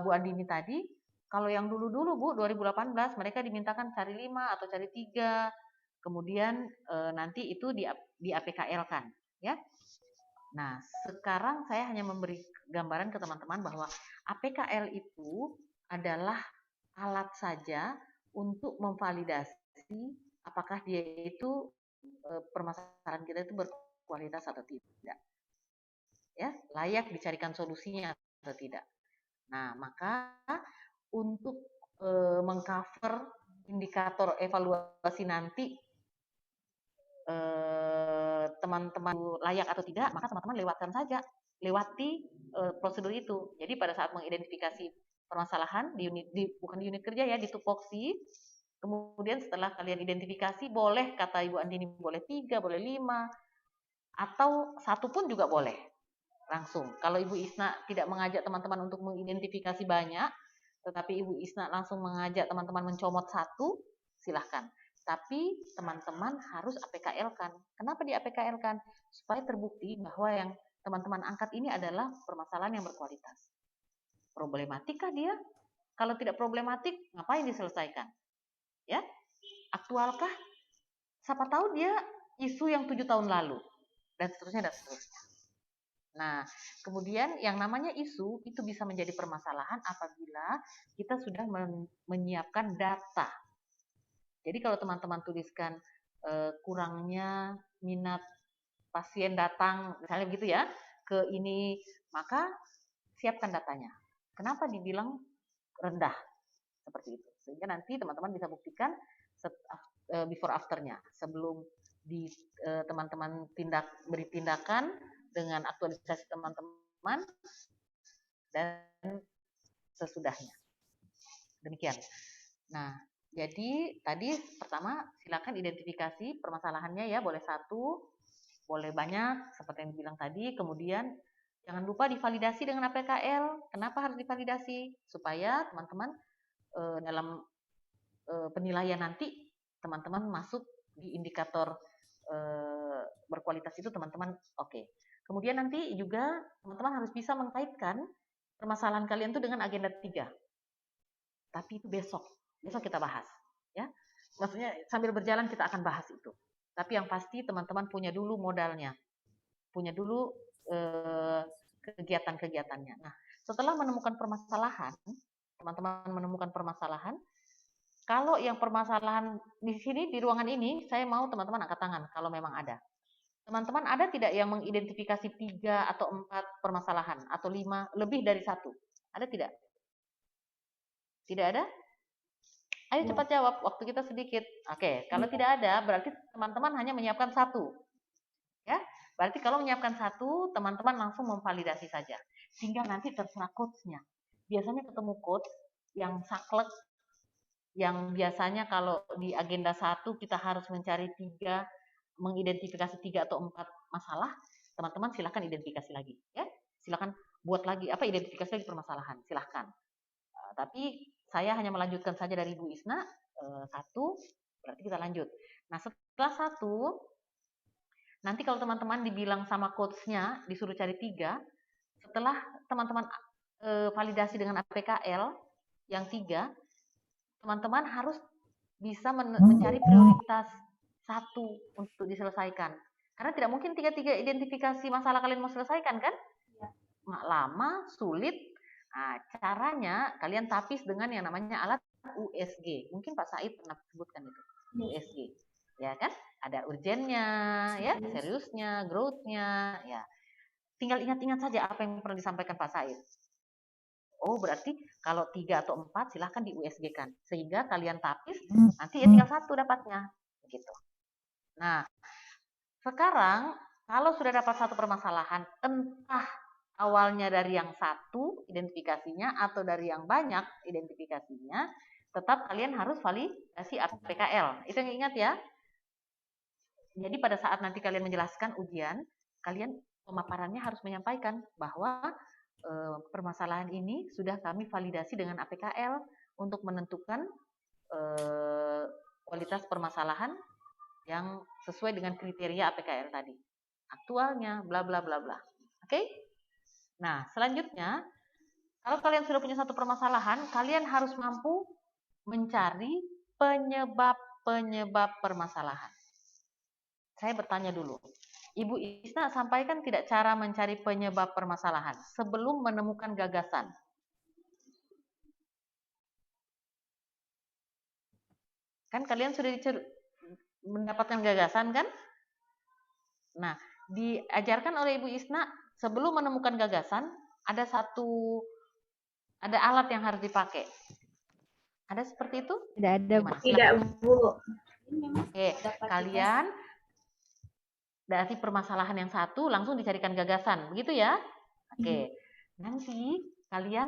Bu Andini tadi, kalau yang dulu-dulu Bu 2018 mereka dimintakan cari 5 atau cari 3, kemudian nanti itu di APKL kan, ya. Nah, sekarang saya hanya memberi gambaran ke teman-teman bahwa APKL itu adalah alat saja untuk memvalidasi apakah dia itu permasalahan kita itu berkualitas atau tidak. Ya, layak dicarikan solusinya atau tidak. Nah, maka untuk mengcover indikator evaluasi nanti teman-teman layak atau tidak, maka teman-teman lewati prosedur itu. Jadi pada saat mengidentifikasi permasalahan bukan di unit kerja ya, di tupoksi, kemudian setelah kalian identifikasi, boleh kata Ibu Andini boleh 3, boleh 5, atau 1 pun juga boleh langsung. Kalau Ibu Isna tidak mengajak teman-teman untuk mengidentifikasi banyak, tetapi Ibu Isna langsung mengajak teman-teman mencomot 1, silahkan. Tapi teman-teman harus APKL-kan. Kenapa di APKL-kan? Supaya terbukti bahwa yang teman-teman angkat ini adalah permasalahan yang berkualitas. Problematikkah dia? Kalau tidak problematik, ngapain diselesaikan? Ya, aktualkah? Siapa tahu dia isu yang 7 tahun lalu, dan seterusnya dan seterusnya. Nah, kemudian yang namanya isu itu bisa menjadi permasalahan apabila kita sudah menyiapkan data. Jadi kalau teman-teman tuliskan kurangnya minat pasien datang, misalnya begitu ya, ke ini, maka siapkan datanya. Kenapa dibilang rendah? Seperti itu. Sehingga nanti teman-teman bisa buktikan before afternya. Sebelum teman-teman beri tindakan dengan aktualisasi teman-teman dan sesudahnya. Demikian. Nah, jadi tadi pertama silakan identifikasi permasalahannya ya, boleh 1, boleh banyak seperti yang dibilang tadi. Kemudian jangan lupa divalidasi dengan APKL. Kenapa harus divalidasi? Supaya teman-teman dalam penilaian nanti teman-teman masuk di indikator berkualitas itu teman-teman oke. Kemudian nanti juga teman-teman harus bisa mengkaitkan permasalahan kalian itu dengan agenda 3. Tapi itu besok kita bahas ya. Maksudnya sambil berjalan kita akan bahas itu. Tapi yang pasti teman-teman punya dulu modalnya. Punya dulu kegiatan-kegiatannya. Nah, setelah menemukan permasalahan, teman-teman menemukan permasalahan, Kalau yang permasalahan di sini, di ruangan ini, saya mau teman-teman angkat tangan kalau memang ada. Teman-teman ada tidak yang mengidentifikasi 3 atau 4 permasalahan atau 5 lebih dari 1? Ada tidak? Tidak ada? Ayo cepat jawab, waktu kita sedikit. Oke, kalau tidak ada berarti teman-teman hanya menyiapkan 1. Ya, berarti kalau menyiapkan 1, teman-teman langsung memvalidasi saja. Sehingga nanti terserah coach-nya. Biasanya ketemu coach yang saklek, yang biasanya kalau di agenda 1 kita harus mencari 3, mengidentifikasi 3 atau 4 masalah, teman-teman silahkan identifikasi lagi, ya. Silahkan buat lagi identifikasi lagi permasalahan, silahkan. Tapi saya hanya melanjutkan saja dari Bu Isna, 1, berarti kita lanjut. Nah, setelah 1, nanti kalau teman-teman dibilang sama coach-nya disuruh cari 3, setelah teman-teman validasi dengan APKL yang 3, teman-teman harus bisa mencari prioritas 1 untuk diselesaikan. Karena tidak mungkin 3 identifikasi masalah kalian mau selesaikan kan? Lama, sulit. Nah, caranya kalian tapis dengan yang namanya alat USG. Mungkin Pak Said pernah sebutkan itu. USG. Ya kan? Ada urgennya, ya, seriusnya, growth-nya, ya. Tinggal ingat-ingat saja apa yang pernah disampaikan Pak Said. Oh, berarti kalau 3 atau 4 silahkan di USG-kan. Sehingga kalian tapis, nanti ya tinggal 1 dapatnya. Begitu. Nah, sekarang kalau sudah dapat 1 permasalahan, entah awalnya dari yang 1 identifikasinya atau dari yang banyak identifikasinya, tetap kalian harus validasi APKL. Itu yang ingat ya. Jadi pada saat nanti kalian menjelaskan ujian, kalian pemaparannya harus menyampaikan bahwa permasalahan ini sudah kami validasi dengan APKL untuk menentukan kualitas permasalahan yang sesuai dengan kriteria APKL tadi. Aktualnya, bla bla bla bla. Oke? Nah, selanjutnya, kalau kalian sudah punya 1 permasalahan, kalian harus mampu mencari penyebab permasalahan. Saya bertanya dulu. Ibu Isna sampaikan tidak cara mencari penyebab permasalahan sebelum menemukan gagasan. Kan kalian sudah mendapatkan gagasan kan? Nah, diajarkan oleh Ibu Isna sebelum menemukan gagasan ada alat yang harus dipakai. Ada seperti itu? Tidak ada, Bu. Tidak, Bu. Oke, kalian dari permasalahan yang 1 langsung dicarikan gagasan, begitu ya? Oke, nanti kalian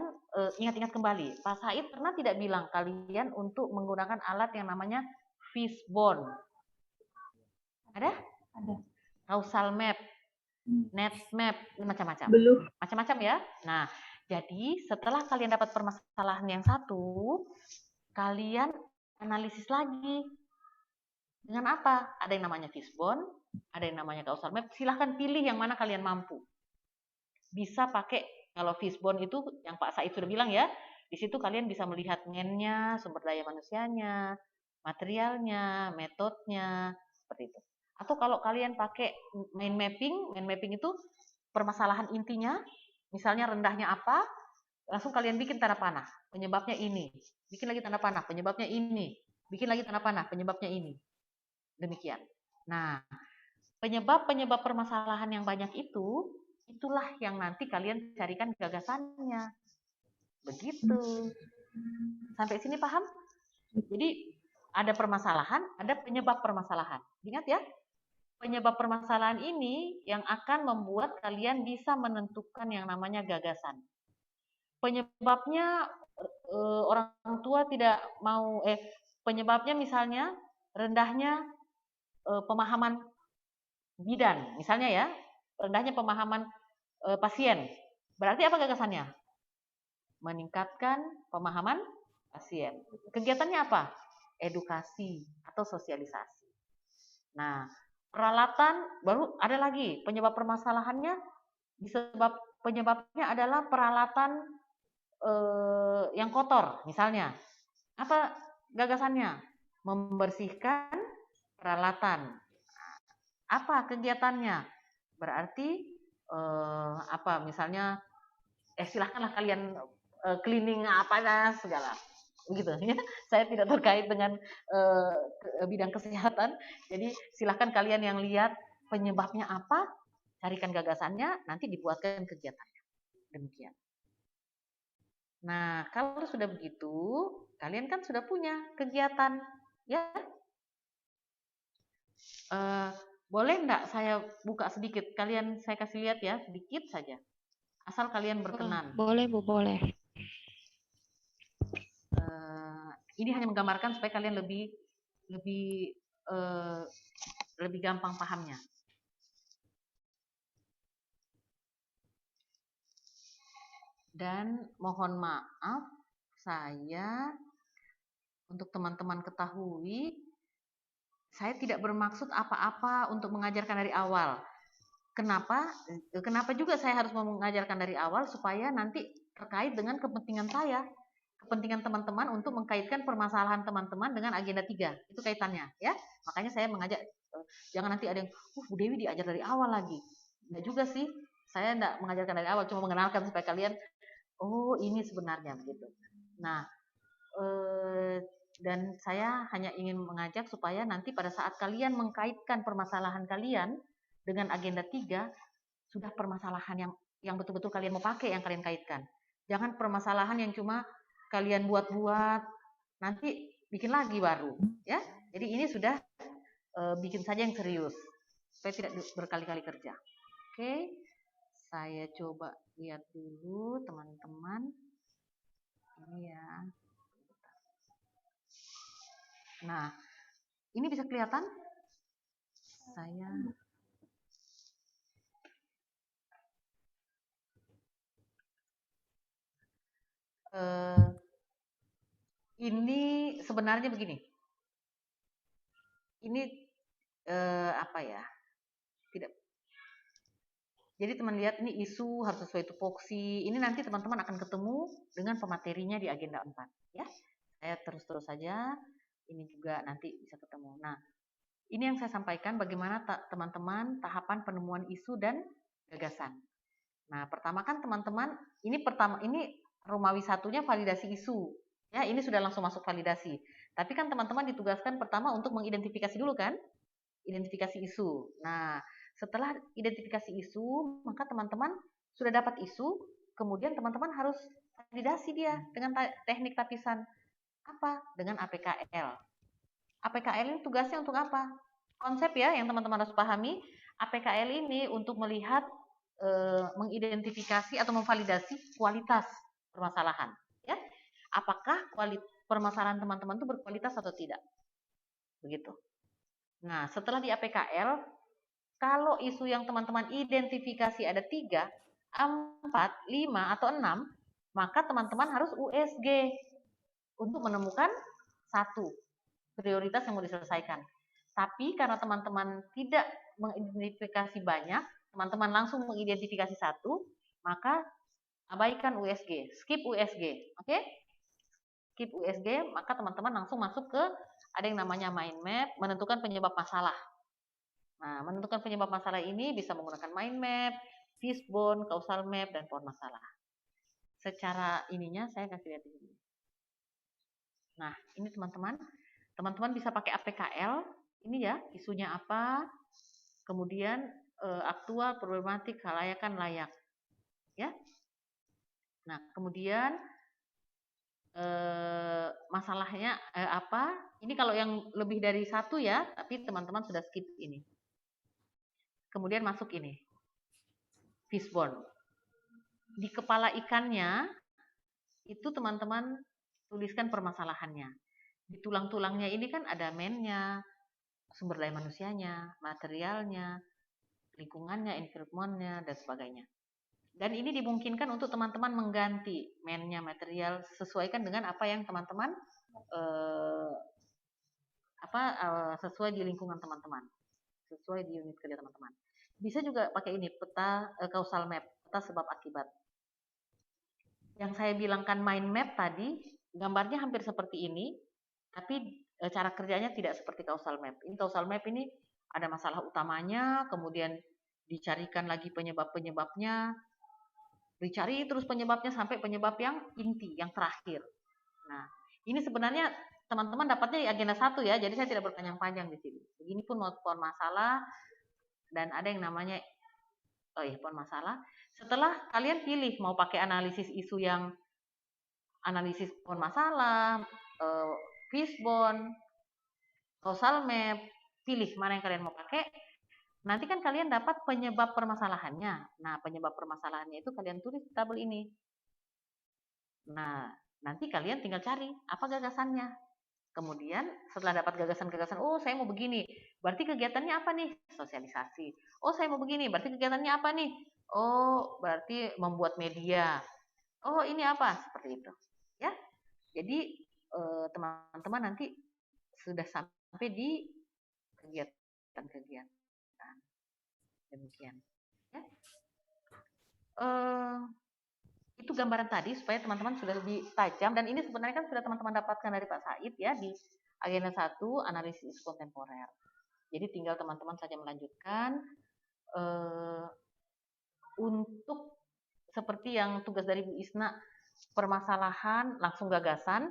ingat-ingat kembali, Pak Said pernah tidak bilang kalian untuk menggunakan alat yang namanya fishbone? Ada? Ada. Causal map, net map, macam-macam. Belum. Macam-macam ya. Nah, jadi setelah kalian dapat permasalahan yang 1, kalian analisis lagi. Dengan apa? Ada yang namanya fishbone, ada yang namanya causal map. Silahkan pilih yang mana kalian mampu. Bisa pakai, kalau fishbone itu yang Pak Said sudah bilang ya, di situ kalian bisa melihat ngennya, sumber daya manusianya, materialnya, metodenya, seperti itu. Atau kalau kalian pakai mind mapping itu permasalahan intinya, misalnya rendahnya apa, langsung kalian bikin tanda panah, penyebabnya ini, bikin lagi tanda panah, penyebabnya ini, bikin lagi tanda panah, penyebabnya ini. Demikian. Nah, penyebab permasalahan yang banyak itulah yang nanti kalian carikan gagasannya. Begitu. Sampai sini paham? Jadi ada permasalahan, ada penyebab permasalahan. Ingat ya, penyebab permasalahan ini yang akan membuat kalian bisa menentukan yang namanya gagasan. Penyebabnya orang tua tidak mau, penyebabnya misalnya rendahnya pemahaman bidan, misalnya ya, rendahnya pemahaman pasien. Berarti apa gagasannya? Meningkatkan pemahaman pasien. Kegiatannya apa? Edukasi atau sosialisasi. Nah, peralatan baru ada lagi, penyebab permasalahannya penyebabnya adalah peralatan yang kotor, misalnya. Apa gagasannya? Membersihkan peralatan. Apa kegiatannya? Berarti misalnya silahkanlah kalian cleaning apa segala. begitu ya. Saya tidak terkait dengan bidang kesehatan, jadi silahkan kalian yang lihat penyebabnya apa, carikan gagasannya, nanti dibuatkan kegiatannya. Demikian. Nah, kalau sudah begitu, kalian kan sudah punya kegiatan, ya. Boleh enggak saya buka sedikit? Saya kasih lihat ya, sedikit saja. Asal kalian berkenan. Boleh, Bu, boleh. Ini hanya menggambarkan supaya kalian lebih gampang pahamnya. Dan mohon maaf, saya untuk teman-teman ketahui, saya tidak bermaksud apa-apa untuk mengajarkan dari awal. Kenapa? Kenapa juga saya harus mengajarkan dari awal supaya nanti terkait dengan kepentingan saya, kepentingan teman-teman untuk mengkaitkan permasalahan teman-teman dengan agenda 3. Itu kaitannya, ya. Makanya saya mengajak, jangan nanti ada yang, Bu Dewi diajar dari awal lagi. Enggak juga sih. Saya enggak mengajarkan dari awal, cuma mengenalkan supaya kalian, oh ini sebenarnya begitu. Nah, dan saya hanya ingin mengajak supaya nanti pada saat kalian mengkaitkan permasalahan kalian dengan agenda 3, sudah permasalahan yang betul-betul kalian mau pakai yang kalian kaitkan. Jangan permasalahan yang cuma kalian buat-buat, nanti bikin lagi baru, ya. Jadi ini sudah bikin saja yang serius, supaya tidak berkali-kali kerja. Oke, saya coba lihat dulu teman-teman. Ini ya. Nah, ini bisa kelihatan? Saya ini sebenarnya begini. Ini apa ya? Tidak. Jadi teman lihat ini isu harus sesuai tupoksi. Ini nanti teman-teman akan ketemu dengan pematerinya di agenda 4, ya. Saya terus saja. Ini juga nanti bisa ketemu. Nah, ini yang saya sampaikan bagaimana teman-teman tahapan penemuan isu dan gagasan. Nah, pertama kan teman-teman, ini Romawi 1-nya validasi isu. Ya, ini sudah langsung masuk validasi. Tapi kan teman-teman ditugaskan pertama untuk mengidentifikasi dulu kan? Identifikasi isu. Nah, setelah identifikasi isu, maka teman-teman sudah dapat isu, kemudian teman-teman harus validasi dia dengan teknik lapisan. Apa? Dengan APKL. APKL ini tugasnya untuk apa? Konsep ya yang teman-teman harus pahami, APKL ini untuk melihat, mengidentifikasi atau memvalidasi kualitas permasalahan. Ya, apakah permasalahan teman-teman itu berkualitas atau tidak? Begitu. Nah, setelah di APKL, kalau isu yang teman-teman identifikasi ada 3, 4, 5, atau 6, maka teman-teman harus USG untuk menemukan 1 prioritas yang mau diselesaikan. Tapi karena teman-teman tidak mengidentifikasi banyak, teman-teman langsung mengidentifikasi 1, maka abaikan USG, skip USG, oke? Skip USG, maka teman-teman langsung masuk ke ada yang namanya mind map, menentukan penyebab masalah. Nah, menentukan penyebab masalah ini bisa menggunakan mind map, fishbone, causal map, dan pohon masalah. Secara ininya saya kasih lihat di sini. Nah, ini teman-teman bisa pakai APKL, ini ya, isunya apa, kemudian aktual, problematik, kelayakan, layak. Ya. Nah, kemudian masalahnya apa, ini kalau yang lebih dari 1 ya, tapi teman-teman sudah skip ini. Kemudian masuk ini, fishbone. Di kepala ikannya, itu teman-teman tuliskan permasalahannya. Di tulang-tulangnya ini kan ada man-nya, sumber daya manusianya, materialnya, lingkungannya, environment-nya, dan sebagainya. Dan ini dimungkinkan untuk teman-teman mengganti man-nya, material, sesuaikan dengan apa yang teman-teman sesuai di lingkungan teman-teman, sesuai di unit kerja teman-teman. Bisa juga pakai ini, peta causal map, peta sebab akibat. Yang saya bilangkan mind map tadi, gambarnya hampir seperti ini, tapi cara kerjanya tidak seperti causal map. Ini causal map ini ada masalah utamanya, kemudian dicarikan lagi penyebab-penyebabnya, dicari terus penyebabnya sampai penyebab yang inti, yang terakhir. Nah, Ini sebenarnya teman-teman dapatnya di agenda 1 ya, jadi saya tidak berpanjang-panjang di sini. Begini pun pohon masalah, dan ada yang namanya, pohon masalah. Setelah kalian pilih mau pakai analisis isu yang analisis pohon masalah, fishbone, causal map, pilih mana yang kalian mau pakai. Nanti kan kalian dapat penyebab permasalahannya. Nah, penyebab permasalahannya itu kalian tulis di tabel ini. Nah, nanti kalian tinggal cari apa gagasannya. Kemudian setelah dapat gagasan-gagasan, oh saya mau begini, berarti kegiatannya apa nih? Sosialisasi. Oh saya mau begini, berarti kegiatannya apa nih? Oh berarti membuat media. Oh ini apa? Seperti itu. Ya, jadi teman-teman nanti sudah sampai di kegiatan-kegiatan. Demikian. Ya. Itu gambaran tadi supaya teman-teman sudah lebih tajam, dan ini sebenarnya kan sudah teman-teman dapatkan dari Pak Said ya di agenda 1 analisis kontemporer. Jadi tinggal teman-teman saja melanjutkan untuk seperti yang tugas dari Bu Isna, permasalahan langsung gagasan.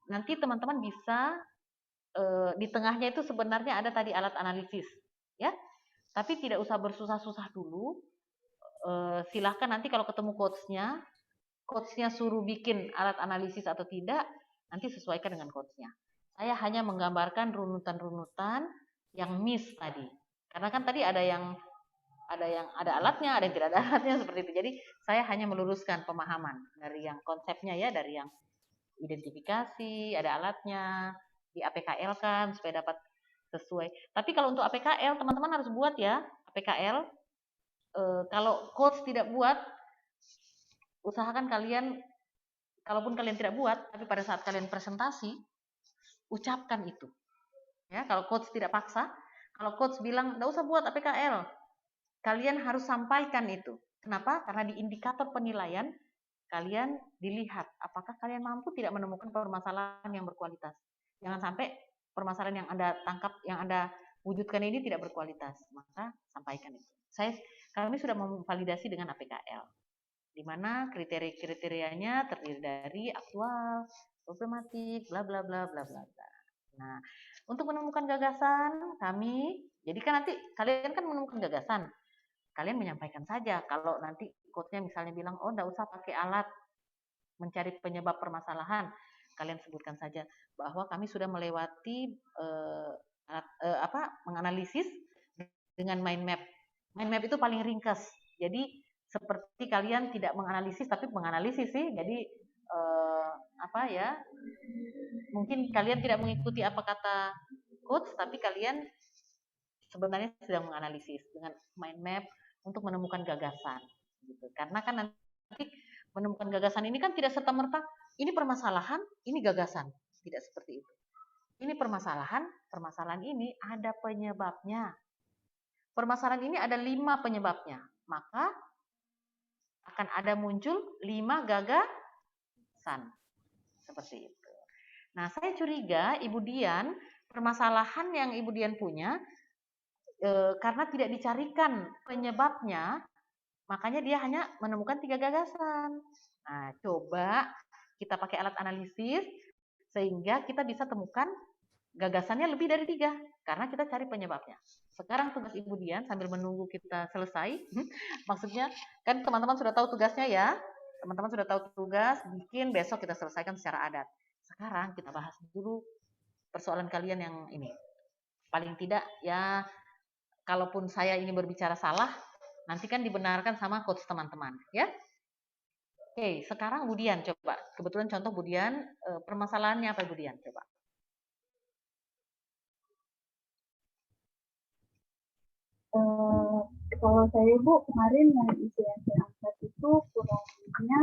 Nanti teman-teman bisa di tengahnya itu sebenarnya ada tadi alat analisis ya. Tapi tidak usah bersusah-susah dulu. Silahkan nanti kalau ketemu coachnya suruh bikin alat analisis atau tidak, nanti sesuaikan dengan coachnya. Saya hanya menggambarkan runutan-runutan yang miss tadi. Karena kan tadi ada alatnya, ada yang tidak ada alatnya seperti itu. Jadi saya hanya meluruskan pemahaman dari yang konsepnya ya, dari yang identifikasi, ada alatnya, di APKL kan supaya dapat sesuai. Tapi kalau untuk APKL teman-teman harus buat ya, APKL. Kalau coach tidak buat, usahakan kalian, kalaupun kalian tidak buat, tapi pada saat kalian presentasi, ucapkan itu. Ya, kalau coach tidak paksa, kalau coach bilang, nggak usah buat APKL, kalian harus sampaikan itu. Kenapa? Karena di indikator penilaian, kalian dilihat, apakah kalian mampu tidak menemukan permasalahan yang berkualitas. Jangan sampai permasalahan yang Anda tangkap, yang Anda wujudkan ini tidak berkualitas, maka sampaikan itu. Kami sudah memvalidasi dengan APKL, di mana kriteria-kriterianya terdiri dari aktual, problematik, bla bla bla bla bla bla. Nah, untuk menemukan gagasan kami, jadi kan nanti kalian kan menemukan gagasan, kalian menyampaikan saja. Kalau nanti coachnya misalnya bilang, oh enggak usah pakai alat mencari penyebab permasalahan, kalian sebutkan saja bahwa kami sudah melewati menganalisis dengan mind map. Mind map itu paling ringkas. Jadi seperti kalian tidak menganalisis tapi menganalisis sih. Jadi mungkin kalian tidak mengikuti apa kata coach, tapi kalian sebenarnya sedang menganalisis dengan mind map untuk menemukan gagasan. Gitu. Karena kan nanti menemukan gagasan ini kan tidak serta-merta ini permasalahan, ini gagasan. Tidak seperti itu. Ini permasalahan ini ada penyebabnya. Permasalahan ini ada 5 penyebabnya. Maka akan ada muncul 5 gagasan. Seperti itu. Nah, saya curiga Ibu Dian, permasalahan yang Ibu Dian punya, karena tidak dicarikan penyebabnya, makanya dia hanya menemukan 3 gagasan. Nah, coba kita pakai alat analisis, sehingga kita bisa temukan gagasannya lebih dari 3, karena kita cari penyebabnya. Sekarang tugas Ibu Dian, sambil menunggu kita selesai, maksudnya kan teman-teman sudah tahu tugasnya ya, teman-teman sudah tahu tugas, bikin besok kita selesaikan secara adat. Sekarang kita bahas dulu persoalan kalian yang ini. Paling tidak ya, kalaupun saya ini berbicara salah, nanti kan dibenarkan sama coach teman-teman, ya. Oke, sekarang Bu Dian coba. Kebetulan contoh Bu Dian, permasalahannya apa Bu Dian? Coba. Kalau saya Bu, kemarin yang isu yang saya angkat itu kurangnya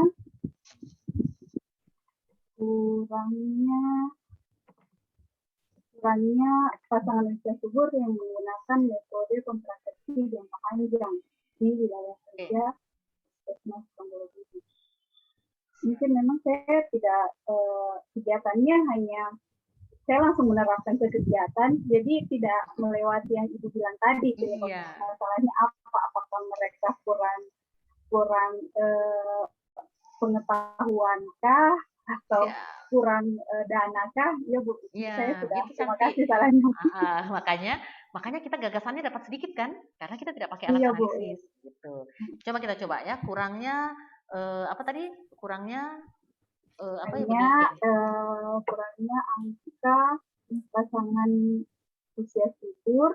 pasangan usia subur yang menggunakan metode kontrasepsi jangka panjang di wilayah kerja Puskesmas Ponggolo. Mungkin memang saya tidak kegiatannya hanya saya langsung menerapkan ke kegiatan, jadi tidak melewati yang Ibu bilang tadi. Iya. Masalahnya apa? Apakah mereka kurang pengetahuankah atau kurang dana kah? Ya Bu, saya Iya, sudah itu terima Cantik. kasih sarannya. Makanya kita gagasannya dapat sedikit kan? Karena kita tidak pakai alat Iya Bu. analisis gitu. Coba kita coba ya, kurangnya apa tadi? Kurangnya apa Ibu Hanya Dian? kurangnya angka pasangan usia subur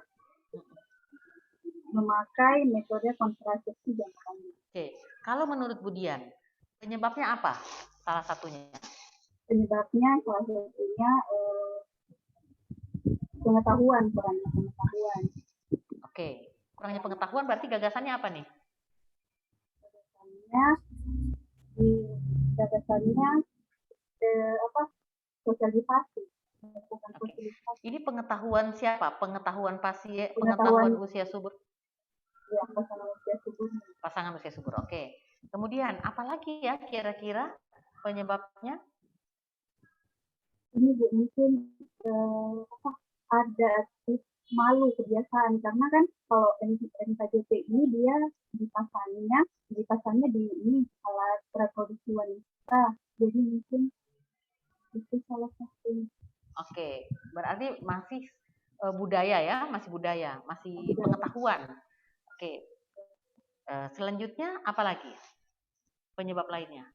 memakai metode kontrasepsi jangka panjang. Oke, kalau menurut Bu Dian, penyebabnya apa? Salah satunya. Penyebabnya salah satunya pengetahuan, kurangnya pengetahuan. Oke, kurangnya pengetahuan berarti gagasannya apa nih? Gagasannya sosialisasi. Oke. Ini pengetahuan siapa? Pengetahuan pasien, Pengetahuan usia subur. Ya, pasangan usia subur. Pasangan usia subur. Oke. Kemudian apalagi ya kira-kira penyebabnya? Ini Bu, mungkin ada malu kebiasaan, karena kan kalau NKJP ini dia dipasangnya di ini alat reproduksi wanita, jadi mungkin itu salah satu. Oke, berarti masih budaya ya, masih budaya, masih pengetahuan. Oke, selanjutnya apa lagi penyebab lainnya?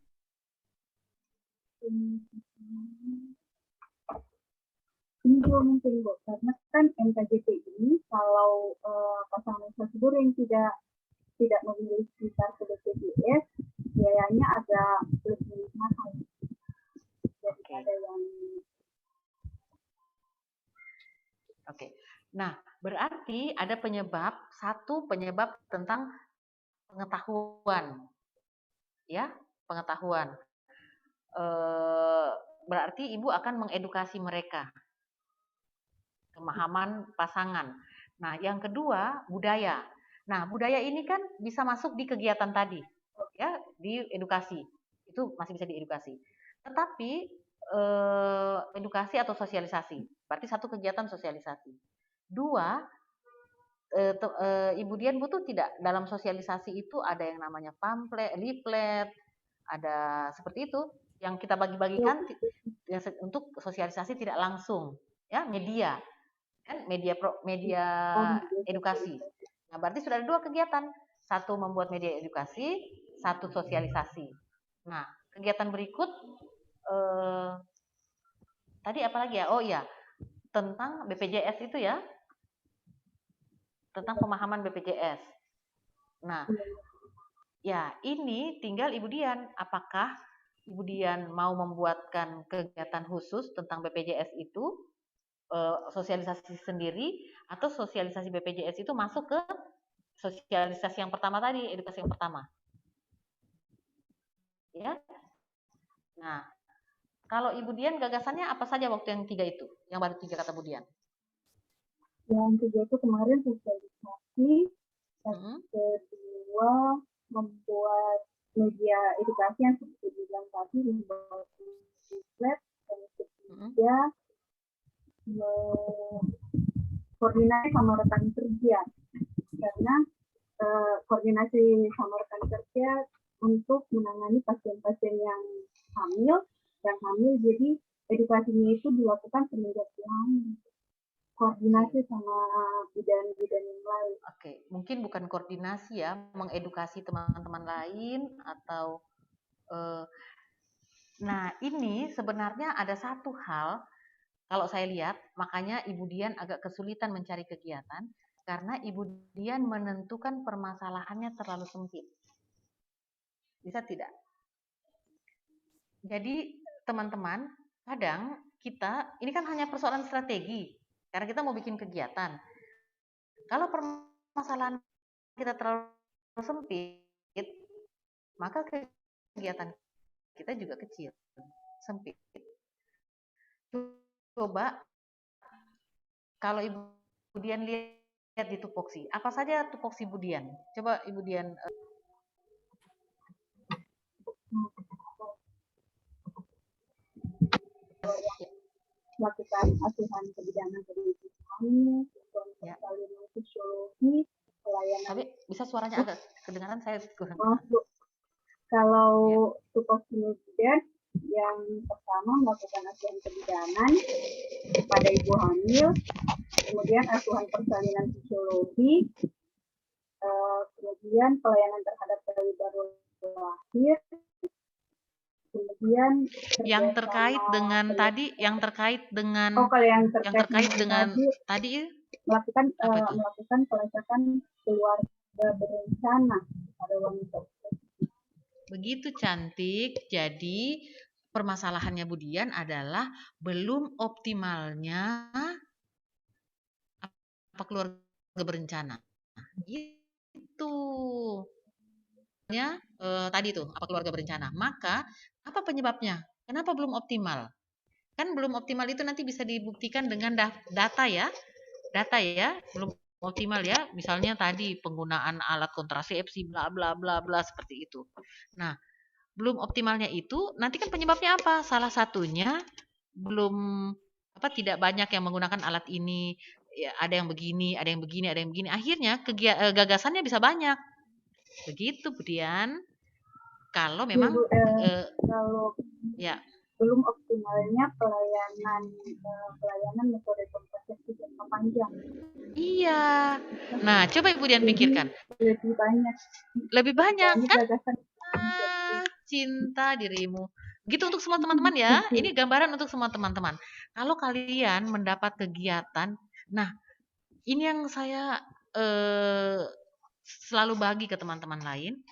Ini juga mungkin Bu, karena kan NKJP ini kalau pasangan usia subur yang tidak memiliki kartu BPJS, biayanya agak lebih mahal daripada yang. Oke. Nah, berarti ada satu penyebab tentang pengetahuan. Ya, pengetahuan. Berarti Ibu akan mengedukasi mereka. Pemahaman pasangan. Nah, yang kedua, budaya. Nah, budaya ini kan bisa masuk di kegiatan tadi. Ya, di edukasi. Itu masih bisa diedukasi. Tetapi edukasi atau sosialisasi. Berarti satu kegiatan sosialisasi. Dua, Ibu Dian butuh tidak dalam sosialisasi itu ada yang namanya pamflet, leaflet, ada seperti itu yang kita bagi-bagikan untuk sosialisasi tidak langsung, ya media kan media edukasi. Nah berarti sudah ada dua kegiatan, satu membuat media edukasi, satu sosialisasi. Nah kegiatan berikut tadi apa lagi ya? Oh iya tentang BPJS itu ya. Tentang pemahaman BPJS. Nah, ya ini tinggal Ibu Dian. Apakah Ibu Dian mau membuatkan kegiatan khusus tentang BPJS itu, sosialisasi sendiri, atau sosialisasi BPJS itu masuk ke sosialisasi yang pertama tadi, edukasi yang pertama? Ya. Nah, kalau Ibu Dian gagasannya apa saja waktu yang 3 itu? Yang baru 3 kata Bu Dian. Yang kedua itu kemarin sosialisasi, yang kedua membuat media edukasi yang seperti dibilang tadi, membuat leaflet, dan ketiga koordinasi sama rekan kerja, karena koordinasi sama rekan kerja untuk menangani pasien-pasien yang hamil, jadi edukasinya itu dilakukan semenjak hamil. Koordinasi sama bidan-bidan yang lain. Oke, mungkin bukan koordinasi ya, mengedukasi teman-teman lain atau nah ini sebenarnya ada satu hal kalau saya lihat, makanya Ibu Dian agak kesulitan mencari kegiatan karena Ibu Dian menentukan permasalahannya terlalu sempit. Bisa tidak? Jadi teman-teman, kadang kita ini kan hanya persoalan strategi karena kita mau bikin kegiatan. Kalau permasalahan kita terlalu sempit, maka kegiatan kita juga kecil, sempit. Coba kalau Ibu Dian lihat di tupoksi, apa saja tupoksi Ibu Dian? Coba Ibu Dian melakukan asuhan kebidanan pendidikannya, salinan fisiologi, pelayanan. Tapi bisa suaranya agak kedengaran saya kurang. Kalau tupoksi kemudian Yang pertama melakukan asuhan kebidanan kepada ibu hamil, kemudian asuhan persalinan fisiologi, kemudian pelayanan terhadap bayi baru lahir, kemudian Yang terkait dengan tadi, yang terkait dengan kalau yang yang terkait dengan tadi melakukan apa itu? melakukan pelacakan keluarga berencana pada wanita. Begitu cantik. Jadi permasalahannya Bu Dian adalah belum optimalnya apa keluarga berencana. Itu ya tadi tuh apa keluarga berencana. Maka apa penyebabnya? Kenapa belum optimal? Kan belum optimal itu nanti bisa dibuktikan dengan data ya. Data ya, belum optimal ya. Misalnya tadi penggunaan alat kontrasepsi bla bla bla bla seperti itu. Nah, belum optimalnya itu nanti kan penyebabnya apa? Salah satunya belum apa tidak banyak yang menggunakan alat ini. Ya, ada yang begini, ada yang begini, ada yang begini. Akhirnya gagasannya bisa banyak. Begitu, Budian. Kalau memang kalau ya belum optimalnya pelayanan metode kontrasepsi jangka panjang. iya. Nah, coba Ibu Dian pikirkan. Lebih banyak kan? gagasan. Cinta dirimu. Gitu untuk semua teman-teman ya. Ini gambaran untuk semua teman-teman. Kalau kalian mendapat kegiatan, nah ini yang saya selalu bagi ke teman-teman lain.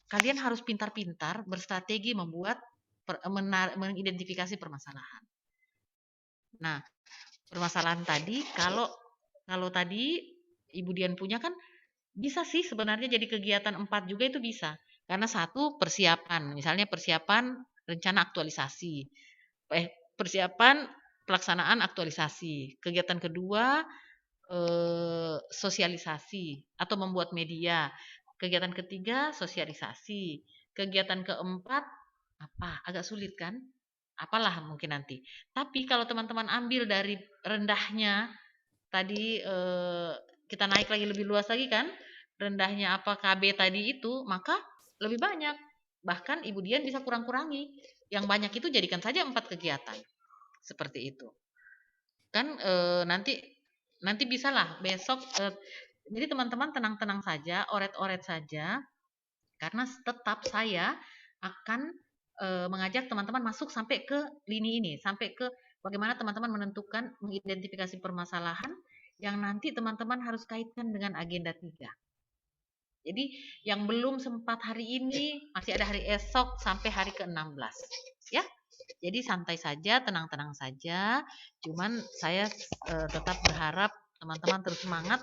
Kalian harus pintar-pintar berstrategi membuat mengidentifikasi permasalahan. Nah, permasalahan tadi kalau tadi Ibu Dian punya kan bisa sih sebenarnya jadi kegiatan 4 juga itu bisa. Karena satu persiapan, misalnya persiapan rencana aktualisasi. Persiapan pelaksanaan aktualisasi. Kegiatan kedua sosialisasi atau membuat media. Kegiatan ketiga sosialisasi. Kegiatan keempat apa? Agak sulit kan? Apalah mungkin nanti. Tapi kalau teman-teman ambil dari rendahnya tadi kita naik lagi lebih luas lagi kan? Rendahnya apa KB tadi itu, maka lebih banyak. Bahkan Ibu Dian bisa kurang-kurangi. Yang banyak itu jadikan saja 4 kegiatan. Seperti itu. Kan nanti bisalah besok jadi teman-teman tenang-tenang saja, oret-oret saja. Karena tetap saya akan mengajak teman-teman masuk sampai ke lini ini, sampai ke bagaimana teman-teman menentukan mengidentifikasi permasalahan yang nanti teman-teman harus kaitkan dengan agenda 3. Jadi yang belum sempat hari ini masih ada hari esok sampai hari ke-16 ya. Jadi santai saja, tenang-tenang saja. Cuman saya tetap berharap teman-teman terus semangat.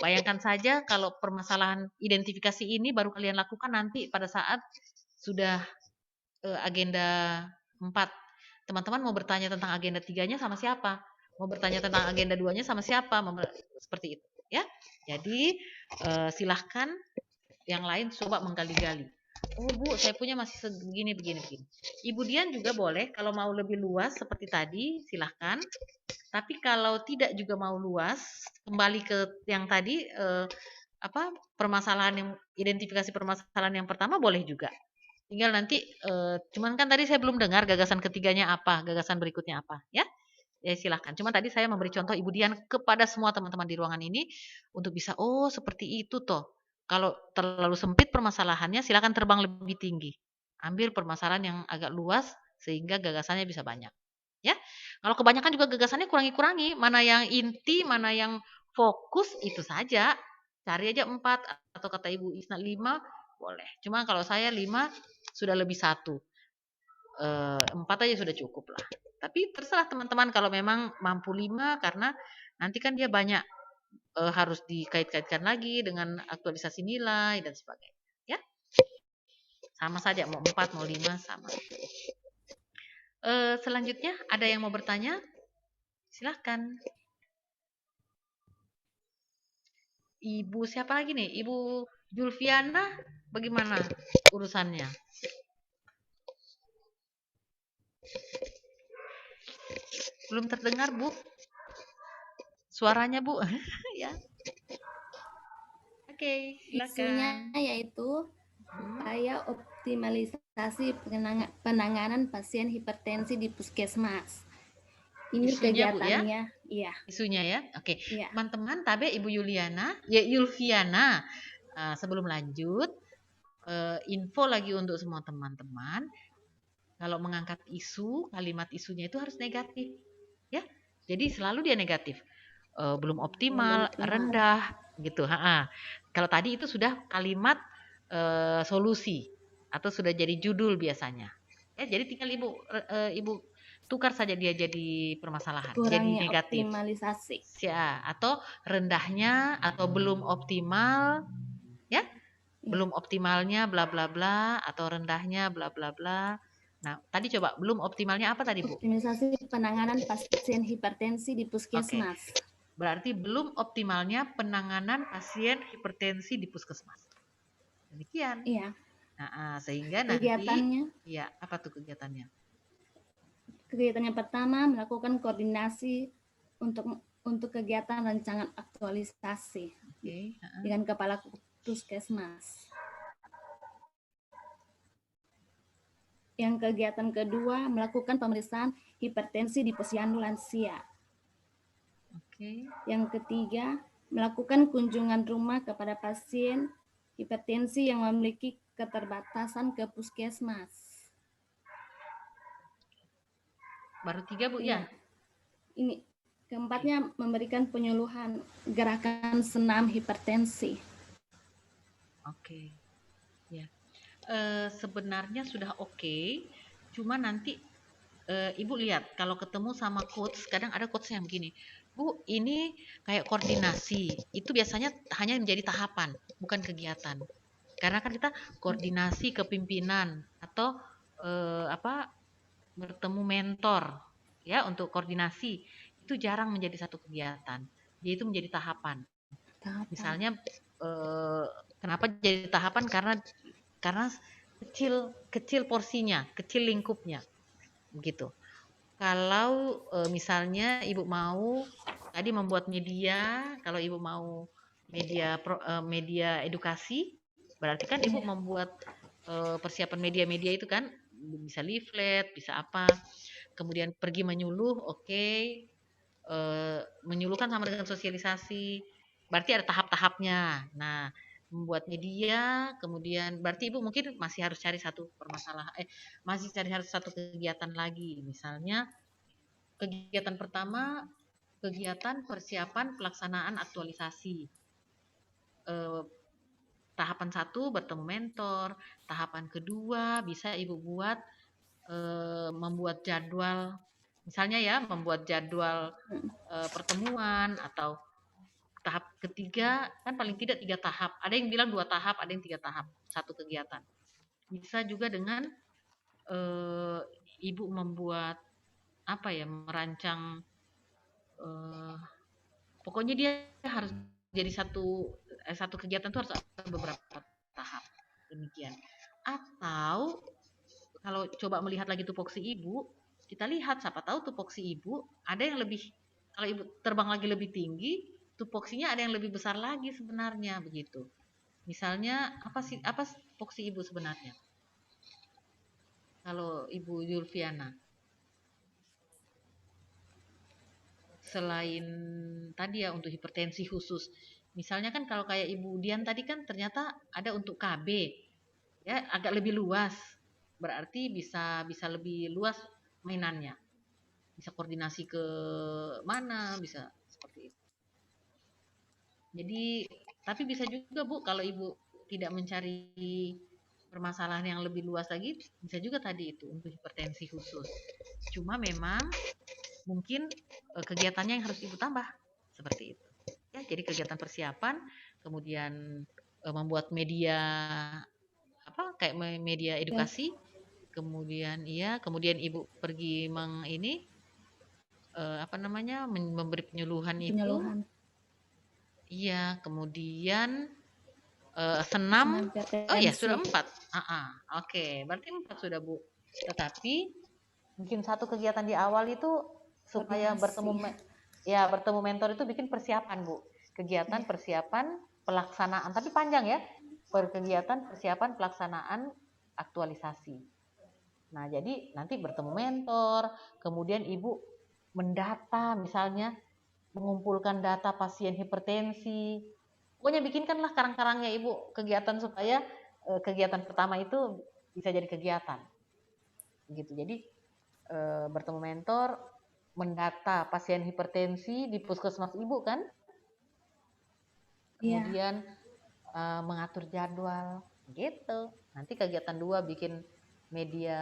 Bayangkan saja kalau permasalahan identifikasi ini baru kalian lakukan nanti pada saat sudah agenda 4. Teman-teman mau bertanya tentang agenda 3-nya sama siapa? Mau bertanya tentang agenda 2-nya sama siapa? Seperti itu ya. Jadi silahkan yang lain coba menggali-gali. Oh Bu, saya punya masih begini. Ibu Dian juga boleh kalau mau lebih luas seperti tadi, silahkan. Tapi kalau tidak juga mau luas, kembali ke yang tadi permasalahan yang identifikasi permasalahan yang pertama boleh juga. Tinggal nanti cuman kan tadi saya belum dengar gagasan ketiganya apa, gagasan berikutnya apa, ya. Ya silahkan. Cuma tadi saya memberi contoh Ibu Dian kepada semua teman-teman di ruangan ini untuk bisa seperti itu toh. Kalau terlalu sempit permasalahannya silakan terbang lebih tinggi. Ambil permasalahan yang agak luas sehingga gagasannya bisa banyak. Ya. Kalau kebanyakan juga gagasannya kurangi-kurangi, mana yang inti, mana yang fokus itu saja. Cari aja 4 atau kata Ibu Isna 5 boleh. Cuma kalau saya 5 sudah lebih 1. 4 aja sudah cukup lah. Tapi terserah teman-teman kalau memang mampu 5 karena nanti kan dia banyak harus dikait-kaitkan lagi dengan aktualisasi nilai dan sebagainya. Ya. Sama saja mau 4 mau 5 sama. Selanjutnya ada yang mau bertanya? Silahkan. Ibu siapa lagi nih? Ibu Julviana bagaimana urusannya? Belum terdengar, Bu. Suaranya, Bu. Ya. Oke, silakan. Isunya yaitu upaya optimalisasi penanganan pasien hipertensi di puskesmas. Ini Isunya, Bu, ya? kegiatannya, iya. Isunya ya, oke. Iya. Teman-teman, tabe Ibu Yulviana. Sebelum lanjut, info lagi untuk semua teman-teman. Kalau mengangkat isu, kalimat isunya itu harus negatif, ya. Jadi selalu dia negatif. Belum optimal, rendah, gitu. Kalau tadi itu sudah kalimat solusi atau sudah jadi judul biasanya. Ya, jadi tinggal Ibu tukar saja dia jadi permasalahan, jadi Kurangnya negatif. optimalisasi. Ya, atau rendahnya atau belum optimal, ya. Belum optimalnya bla bla bla atau rendahnya bla bla bla. Nah, tadi coba belum optimalnya apa tadi, Bu? Optimalisasi penanganan pasien hipertensi di puskesmas. Berarti belum optimalnya penanganan pasien hipertensi di puskesmas. Demikian. Iya. Sehingga kegiatannya, nanti, ya, apa tuh kegiatannya? Kegiatannya pertama melakukan koordinasi untuk kegiatan rancangan aktualisasi dengan kepala puskesmas. Yang kegiatan kedua melakukan pemeriksaan hipertensi di posyandu lansia. Yang ketiga melakukan kunjungan rumah kepada pasien hipertensi yang memiliki keterbatasan ke puskesmas. Baru 3, Bu, ya? Ini keempatnya memberikan penyuluhan gerakan senam hipertensi. Ya. Sebenarnya sudah oke, cuma nanti Ibu lihat kalau ketemu sama coach, kadang ada coach yang begini, Bu, ini kayak koordinasi, itu biasanya hanya menjadi tahapan, bukan kegiatan. Karena kan kita koordinasi kepimpinan atau bertemu mentor, ya, untuk koordinasi itu jarang menjadi satu kegiatan, dia itu menjadi tahapan. Misalnya kenapa jadi tahapan? Karena kecil porsinya, kecil lingkupnya, begitu. Kalau misalnya Ibu mau tadi membuat media, kalau Ibu mau media edukasi, berarti kan Ibu membuat persiapan media-media itu kan, bisa leaflet, bisa apa. Kemudian pergi menyuluh, menyuluh kan sama dengan sosialisasi. Berarti ada tahap-tahapnya. Nah, membuat media, kemudian berarti Ibu mungkin masih harus cari satu masih cari harus satu kegiatan lagi. Misalnya kegiatan pertama, kegiatan persiapan pelaksanaan aktualisasi. Tahapan 1 bertemu mentor, tahapan kedua bisa Ibu buat membuat jadwal, misalnya ya, membuat jadwal pertemuan, atau tahap ketiga kan paling tidak 3 tahap. Ada yang bilang 2 tahap, ada yang 3 tahap satu kegiatan. Bisa juga dengan Ibu membuat merancang, pokoknya dia harus jadi satu kegiatan itu harus ada beberapa tahap, demikian. Atau kalau coba melihat lagi tupoksi Ibu, kita lihat, siapa tahu tupoksi Ibu ada yang lebih, kalau Ibu terbang lagi lebih tinggi, tupoksinya ada yang lebih besar lagi sebenarnya, begitu. Misalnya apa tupoksi Ibu sebenarnya? Kalau Ibu Yulviana, selain tadi ya untuk hipertensi khusus, misalnya kan kalau kayak Ibu Dian tadi kan ternyata ada untuk KB, ya, agak lebih luas, berarti bisa lebih luas mainannya, bisa koordinasi ke mana, bisa seperti itu. Jadi tapi bisa juga, Bu, kalau Ibu tidak mencari permasalahan yang lebih luas lagi, bisa juga tadi itu untuk hipertensi khusus. Cuma memang mungkin kegiatannya yang harus Ibu tambah seperti itu. Ya, jadi kegiatan persiapan, kemudian membuat media kayak media edukasi, kemudian Ibu pergi memberi penyuluhan itu. Iya, kemudian senam. Oh ya, sudah 4. Oke, berarti 4 sudah, Bu. Tetapi mungkin satu kegiatan di awal itu supaya bertemu mentor itu bikin persiapan, Bu. Kegiatan persiapan pelaksanaan, tapi panjang ya. kegiatan persiapan pelaksanaan aktualisasi. Nah, jadi nanti bertemu mentor, kemudian Ibu mendata, misalnya mengumpulkan data pasien hipertensi. Pokoknya bikinkanlah karang-karangnya Ibu kegiatan supaya kegiatan pertama itu bisa jadi kegiatan. Gitu. Jadi bertemu mentor, mendata pasien hipertensi di puskesmas Ibu kan? Kemudian mengatur jadwal gitu. Nanti kegiatan 2 bikin media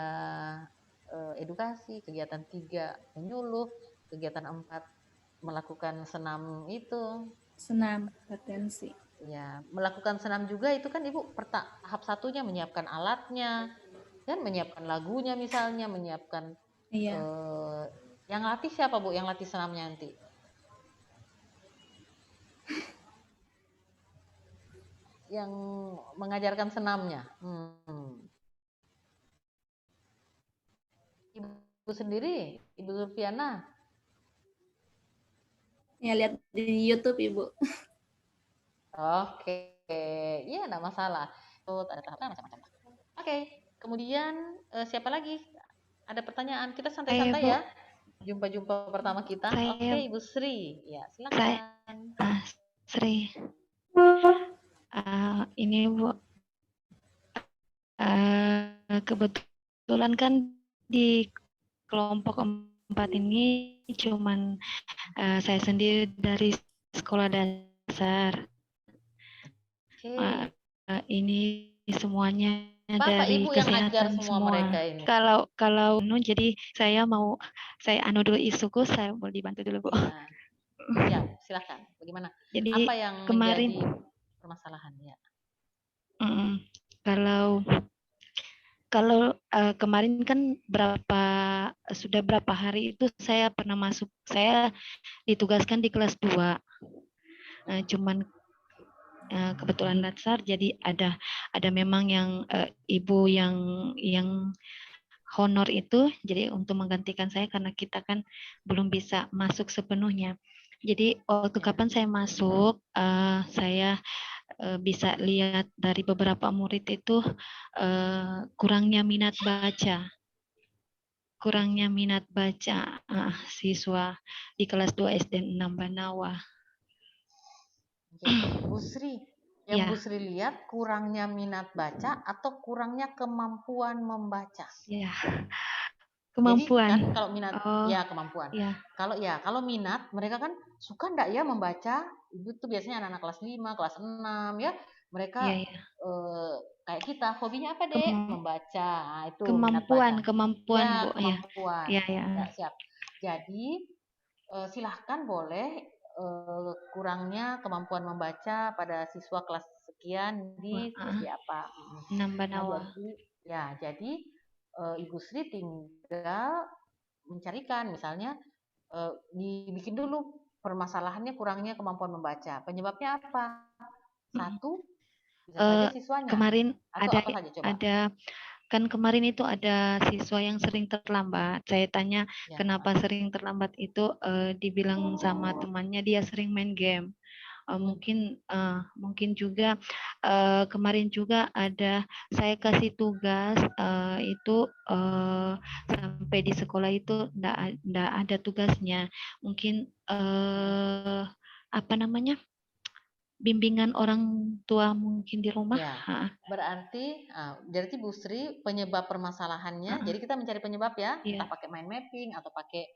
edukasi, kegiatan 3 menyuluh, kegiatan 4 melakukan senam itu. Senam potensi. Ya, melakukan senam juga itu kan Ibu tahap 1-nya menyiapkan alatnya, kan menyiapkan lagunya misalnya, menyiapkan yang latih siapa Bu? Yang latih senamnya nanti? Yang mengajarkan senamnya. Ibu sendiri, Ibu Zulfiana? Ya, lihat di YouTube Ibu. Oke, ya enggak masalah. Ada tahapnya macam-macam. Oke, kemudian siapa lagi? Ada pertanyaan? Kita santai-santai ya. Jumpa pertama kita. Oke, Ibu Sri. Ya, silakan. Sri. Ini Bu, kebetulan kan di kelompok 4 ini cuman saya sendiri dari sekolah dasar. Ini semuanya Bapak, dari Ibu yang ajar kesehatan semua mereka ini. Kalau jadi saya anu dulu isuku, saya boleh dibantu dulu Bu. Ya, silakan. Bagaimana? Jadi apa yang menjadi permasalahan ya? Kalau kemarin kan sudah berapa hari itu saya pernah masuk, saya ditugaskan di kelas 2. Cuman kebetulan dasar, jadi ada memang yang ibu yang honor itu, jadi untuk menggantikan saya karena kita kan belum bisa masuk sepenuhnya. Jadi waktu kapan saya masuk, saya bisa lihat dari beberapa murid itu kurangnya minat baca siswa di kelas 2 SD 6 Banawa. Bu Sri, yang Bu Sri lihat kurangnya minat baca atau kurangnya kemampuan membaca? Ya, kemampuan. Jadi kan kalau minat, ya kemampuan. Ya. Kalau minat, mereka kan suka enggak ya membaca? Itu tuh biasanya anak-anak kelas 5, kelas 6 ya. Mereka kayak kita, hobinya apa Dek? Membaca. Nah, itu kemampuan minat baca. Kemampuan Ya, Bu. Kemampuan. Ya. Siap. Jadi silahkan boleh kurangnya kemampuan membaca pada siswa kelas sekian di SD apa. 6 Banawa. Jadi Ibu Sri tinggal mencarikan, misalnya dibikin dulu permasalahannya kurangnya kemampuan membaca. Penyebabnya apa? 1, bisa saja siswanya. Kemarin atau apa saja coba? Kan kemarin itu ada siswa yang sering terlambat. Saya tanya kenapa sering terlambat itu, dibilang sama temannya dia sering main game. Mungkin juga kemarin juga ada saya kasih tugas itu sampai di sekolah itu enggak ada tugasnya. Mungkin apa namanya? Bimbingan orang tua mungkin di rumah. Berarti Bu Sri penyebab permasalahannya, jadi kita mencari penyebab ya, entah pakai mind mapping atau pakai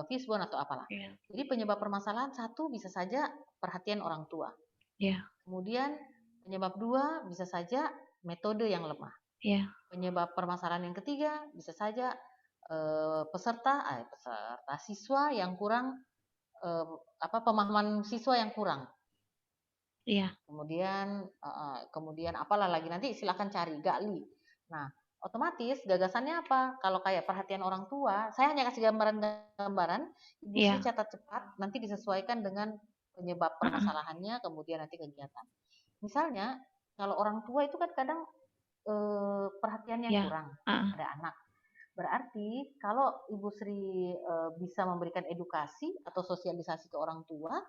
Fishbone atau apalah. Jadi penyebab permasalahan 1 bisa saja perhatian orang tua. Kemudian penyebab 2 bisa saja metode yang lemah. Penyebab permasalahan yang ketiga bisa saja peserta siswa yang kurang, pemahaman siswa yang kurang. Kemudian apalah lagi, nanti silakan cari, gali. Nah, otomatis gagasannya apa? Kalau kayak perhatian orang tua, saya hanya kasih gambaran, Ibu Sri catat cepat, nanti disesuaikan dengan penyebab permasalahannya, kemudian nanti kegiatan. Misalnya, kalau orang tua itu kan kadang perhatiannya kurang pada anak. Berarti kalau Ibu Sri bisa memberikan edukasi atau sosialisasi ke orang tua,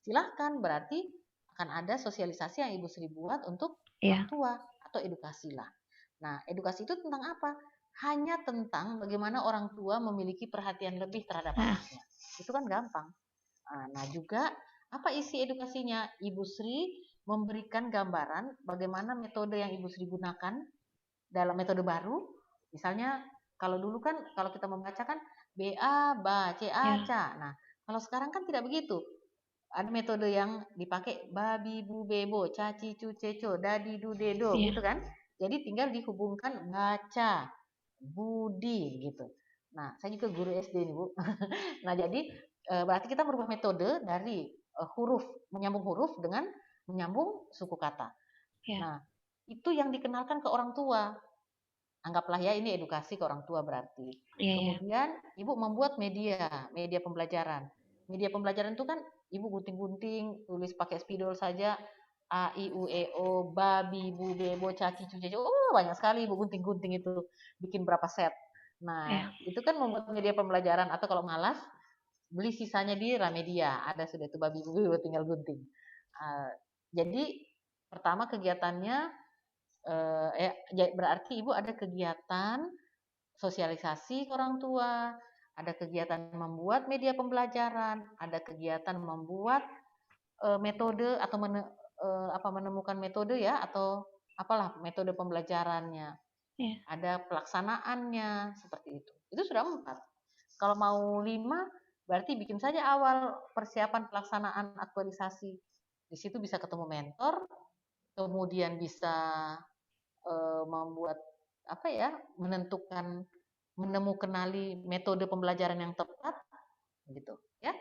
silahkan, berarti akan ada sosialisasi yang Ibu Sri buat untuk orang tua, atau edukasi lah. Nah, edukasi itu tentang apa? Hanya tentang bagaimana orang tua memiliki perhatian lebih terhadap anaknya. Itu kan gampang. Nah, juga apa isi edukasinya? Ibu Sri memberikan gambaran bagaimana metode yang Ibu Sri gunakan dalam metode baru. Misalnya kalau dulu kan kalau kita membaca kan BA, BA, CA, CA. Nah, kalau sekarang kan tidak begitu. Ada metode yang dipakai babi, bu, bebo, caci, cu, ceco, dadi, du, dedo, gitu kan. Jadi tinggal dihubungkan baca, budi, gitu. Nah, saya juga guru SD nih, Bu. Nah, jadi berarti kita merubah metode dari huruf, menyambung huruf dengan menyambung suku kata. Nah, itu yang dikenalkan ke orang tua. Anggaplah ya ini edukasi ke orang tua berarti. Kemudian Ibu membuat media pembelajaran. Media pembelajaran itu kan Ibu gunting-gunting, tulis pakai spidol saja. A, I, U, E, O, babi, bu, bebo, caci, cuci, banyak sekali Ibu gunting-gunting itu. Bikin berapa set. Nah, itu kan membuat media pembelajaran. Atau kalau malas, beli sisanya di Ramedia. Ada sudah itu babi, bu, bebo, tinggal gunting. Jadi, pertama kegiatannya, berarti Ibu ada kegiatan sosialisasi ke orang tua, ada kegiatan membuat media pembelajaran, ada kegiatan membuat metode atau menemukan metode ya atau apalah metode pembelajarannya. Ada pelaksanaannya seperti itu. Itu sudah 4. Kalau mau 5 berarti bikin saja awal persiapan pelaksanaan aktualisasi. Di situ bisa ketemu mentor, kemudian bisa membuat menemukanali metode pembelajaran yang tepat gitu ya,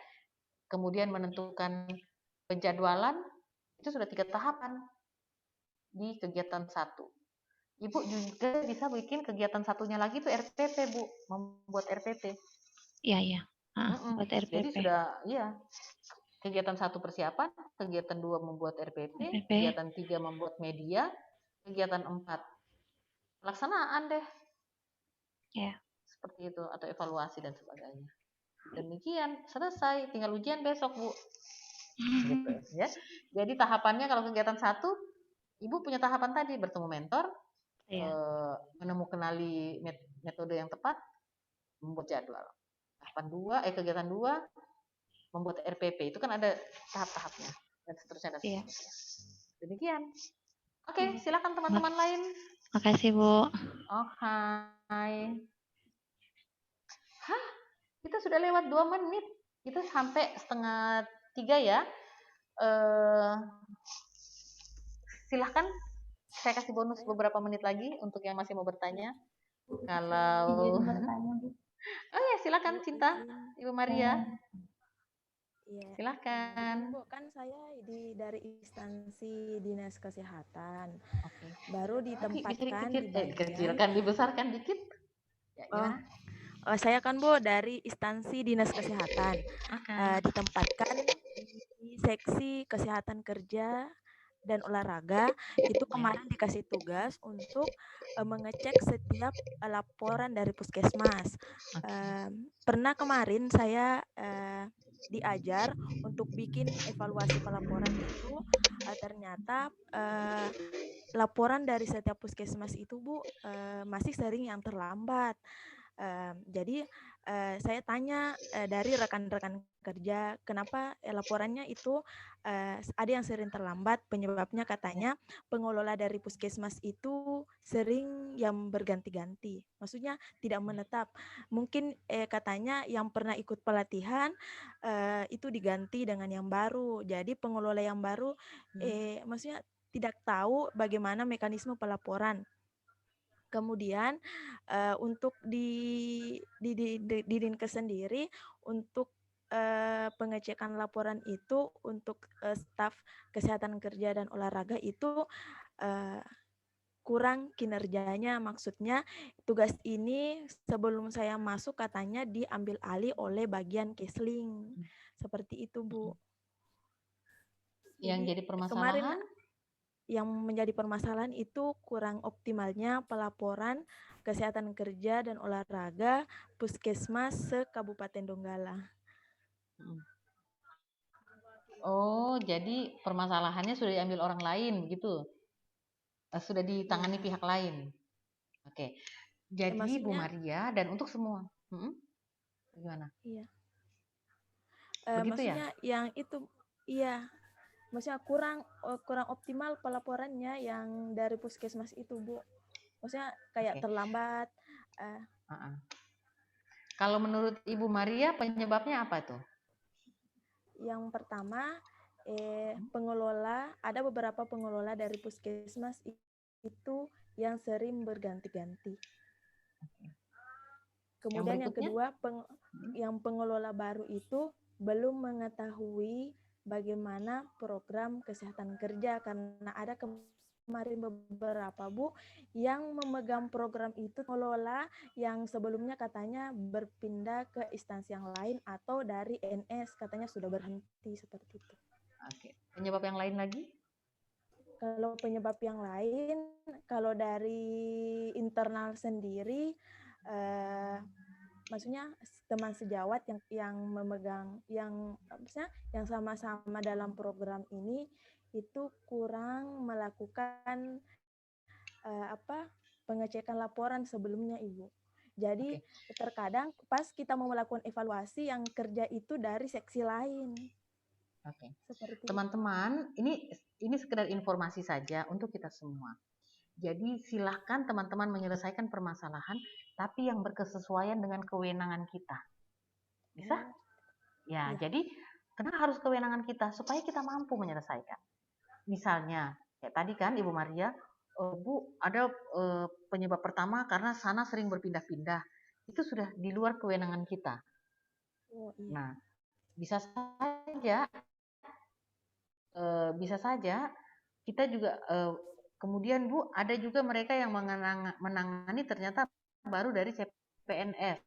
kemudian menentukan penjadwalan. Itu sudah 3 tahapan di kegiatan 1. Ibu juga bisa bikin kegiatan satunya lagi tuh RPP, Bu, membuat RPP. Iya. Buat RPP. Jadi sudah kegiatan 1 persiapan, kegiatan 2 membuat RPP, kegiatan 3 membuat media, kegiatan 4 pelaksanaan deh. Seperti itu, atau evaluasi dan sebagainya. Demikian, selesai, tinggal ujian besok, Bu. Gitu ya. Jadi tahapannya kalau kegiatan 1, Ibu punya tahapan tadi, bertemu mentor, menemukanali metode yang tepat, membuat jadwal. Tahapan 2, kegiatan 2 membuat RPP. Itu kan ada tahap-tahapnya dan seterusnya. Demikian. Oke, silakan teman-teman lain. Makasih, Bu. Hai. Kita sudah lewat 2 menit. Kita sampai 2:30 ya. Silahkan, saya kasih bonus beberapa menit lagi untuk yang masih mau bertanya. Kalau oh ya, silakan Cinta, Ibu Maria. Iya. Silahkan. Bu, kan saya dari instansi Dinas Kesehatan. Baru ditempatkan di bagian dikecilkan, dibesarkan dikit. Ya, gimana? Saya kan Bu dari instansi Dinas Kesehatan. Ditempatkan di seksi kesehatan kerja dan olahraga. Itu kemarin dikasih tugas untuk mengecek setiap laporan dari puskesmas. Pernah kemarin saya diajar untuk bikin evaluasi pelaporan itu, ternyata laporan dari setiap puskesmas itu, Bu, masih sering yang terlambat. Jadi saya tanya dari rekan-rekan kerja, kenapa laporannya itu ada yang sering terlambat, penyebabnya katanya pengelola dari puskesmas itu sering yang berganti-ganti, maksudnya tidak menetap. Mungkin katanya yang pernah ikut pelatihan itu diganti dengan yang baru, jadi pengelola yang baru maksudnya tidak tahu bagaimana mekanisme pelaporan. Kemudian untuk di Dinkes sendiri untuk pengecekan laporan itu untuk staf kesehatan kerja dan olahraga itu kurang kinerjanya. Maksudnya tugas ini sebelum saya masuk katanya diambil alih oleh bagian Kesling. Seperti itu, Bu. Yang jadi permasalahan? Yang menjadi permasalahan itu kurang optimalnya pelaporan kesehatan kerja dan olahraga puskesmas se-Kabupaten Donggala. Oh, jadi permasalahannya sudah diambil orang lain, begitu? sudah ditangani pihak lain. Oke. Jadi Bu maksudnya Maria dan untuk semua. Gimana? iya. Begitu ya? Maksudnya yang itu iya, maksudnya kurang optimal pelaporannya yang dari puskesmas itu, Bu. Maksudnya kayak Oke. terlambat. Kalau menurut Ibu Maria penyebabnya apa tuh? Yang pertama, ada beberapa pengelola dari puskesmas itu yang sering berganti-ganti. Kemudian yang kedua, yang pengelola baru itu belum mengetahui bagaimana program kesehatan kerja, karena ada kemarin beberapa Bu yang memegang program itu pengelola yang sebelumnya katanya berpindah ke instansi yang lain atau dari NS katanya sudah berhenti seperti itu. Oke. Penyebab yang lain lagi? Kalau penyebab yang lain, kalau dari internal sendiri, maksudnya teman sejawat yang memegang yang sama-sama dalam program ini itu kurang melakukan pengecekan laporan sebelumnya, Ibu. Jadi terkadang pas kita mau melakukan evaluasi yang kerja itu dari seksi lain. Oke. Teman-teman, ini sekedar informasi saja untuk kita semua. Jadi silahkan teman-teman menyelesaikan permasalahan, tapi yang berkesesuaian dengan kewenangan kita. Bisa? Ya, jadi kenapa harus kewenangan kita? Supaya kita mampu menyelesaikan. Misalnya, kayak tadi kan Ibu Maria, Bu, ada penyebab pertama karena sana sering berpindah-pindah. Itu sudah di luar kewenangan kita. Nah, bisa saja kita juga kemudian Bu, ada juga mereka yang menangani ternyata baru dari CPNS.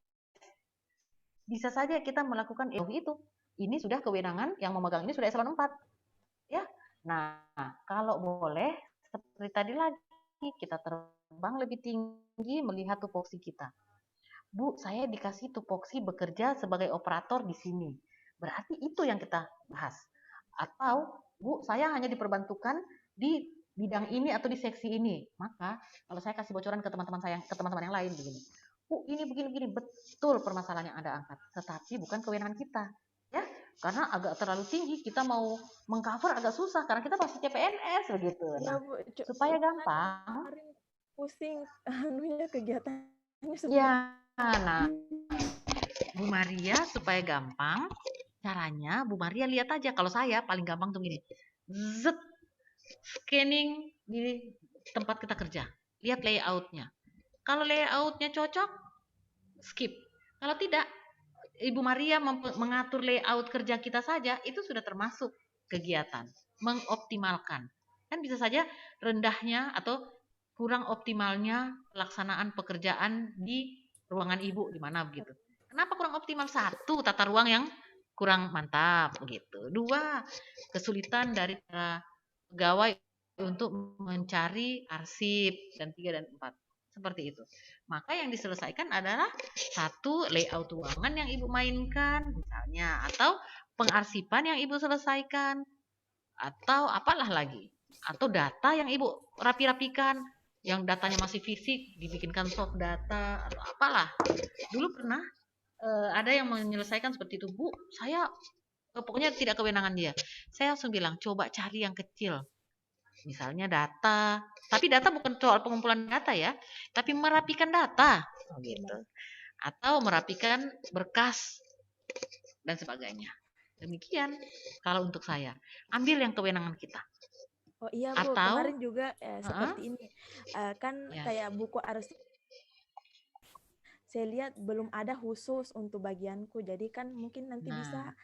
Bisa saja kita melakukan itu. Ini sudah kewenangan yang memegang ini sudah eselon 4. Ya. Nah, kalau boleh seperti tadi lagi kita terbang lebih tinggi melihat tupoksi kita. Bu, saya dikasih tupoksi bekerja sebagai operator di sini. Berarti itu yang kita bahas. Atau, Bu, saya hanya diperbantukan di bidang ini atau di seksi ini. Maka, kalau saya kasih bocoran ke teman-teman saya, ke teman-teman yang lain begini. Bu, ini begini-begini, betul permasalahan yang Anda angkat. Tetapi bukan kewenangan kita. Ya, karena agak terlalu tinggi, kita mau mengcover agak susah karena kita masih CPNS begitu. Nah, Bu, supaya gampang. Pusing kegiatannya seperti. Ya, nah, Bu Maria supaya gampang, caranya Bu Maria lihat aja. Kalau saya paling gampang tuh gini. Zet, scanning di tempat kita kerja. Lihat layoutnya. Kalau layoutnya cocok, skip. Kalau tidak, Ibu Maria mengatur layout kerja kita saja, itu sudah termasuk kegiatan. Mengoptimalkan. Kan bisa saja rendahnya atau kurang optimalnya pelaksanaan pekerjaan di ruangan Ibu, di mana begitu. Kenapa kurang optimal? 1, tata ruang yang kurang mantap begitu. 2, kesulitan dari para pegawai untuk mencari arsip, dan 3 dan 4. Seperti itu. Maka yang diselesaikan adalah 1, layout ruangan yang Ibu mainkan misalnya, atau pengarsipan yang Ibu selesaikan, atau apalah lagi, atau data yang Ibu rapi-rapikan, yang datanya masih fisik dibikinkan soft data atau apalah. Dulu pernah ada yang menyelesaikan seperti itu, Bu, saya pokoknya tidak kewenangan dia. Saya langsung bilang, coba cari yang kecil. Misalnya data, tapi data bukan soal pengumpulan data ya, tapi merapikan data, gitu. Atau merapikan berkas dan sebagainya. Demikian kalau untuk saya. Ambil yang kewenangan kita. Oh iya Bu, atau, kemarin juga seperti ini. Kan kayak buku arsip saya lihat belum ada khusus untuk bagianku. Jadi kan mungkin nanti bisa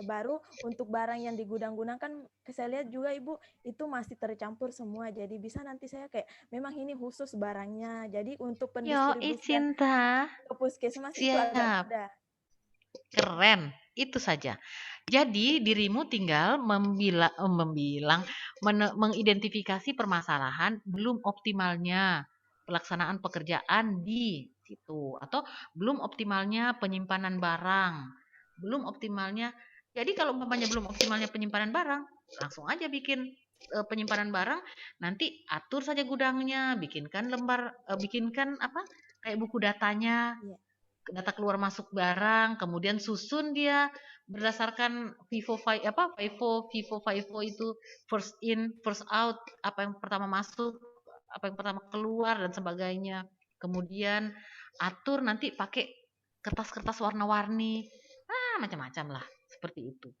baru untuk barang yang di gudang-gudang kan saya lihat juga Ibu itu masih tercampur semua. Jadi bisa nanti saya kayak memang ini khusus barangnya. Jadi untuk pendistribusian ke puskesmas itu agak mudah. Keren, itu saja. Jadi dirimu tinggal mengidentifikasi permasalahan belum optimalnya pelaksanaan pekerjaan di situ, atau belum optimalnya penyimpanan barang, belum optimalnya. Jadi kalau umpamanya belum optimalnya penyimpanan barang, langsung aja bikin penyimpanan barang, nanti atur saja gudangnya, bikinkan bikinkan apa kayak buku datanya, data keluar masuk barang, kemudian susun dia berdasarkan FIFO itu first in, first out, apa yang pertama masuk, apa yang pertama keluar dan sebagainya. Kemudian atur nanti pakai kertas-kertas warna-warni, macam-macam lah seperti itu.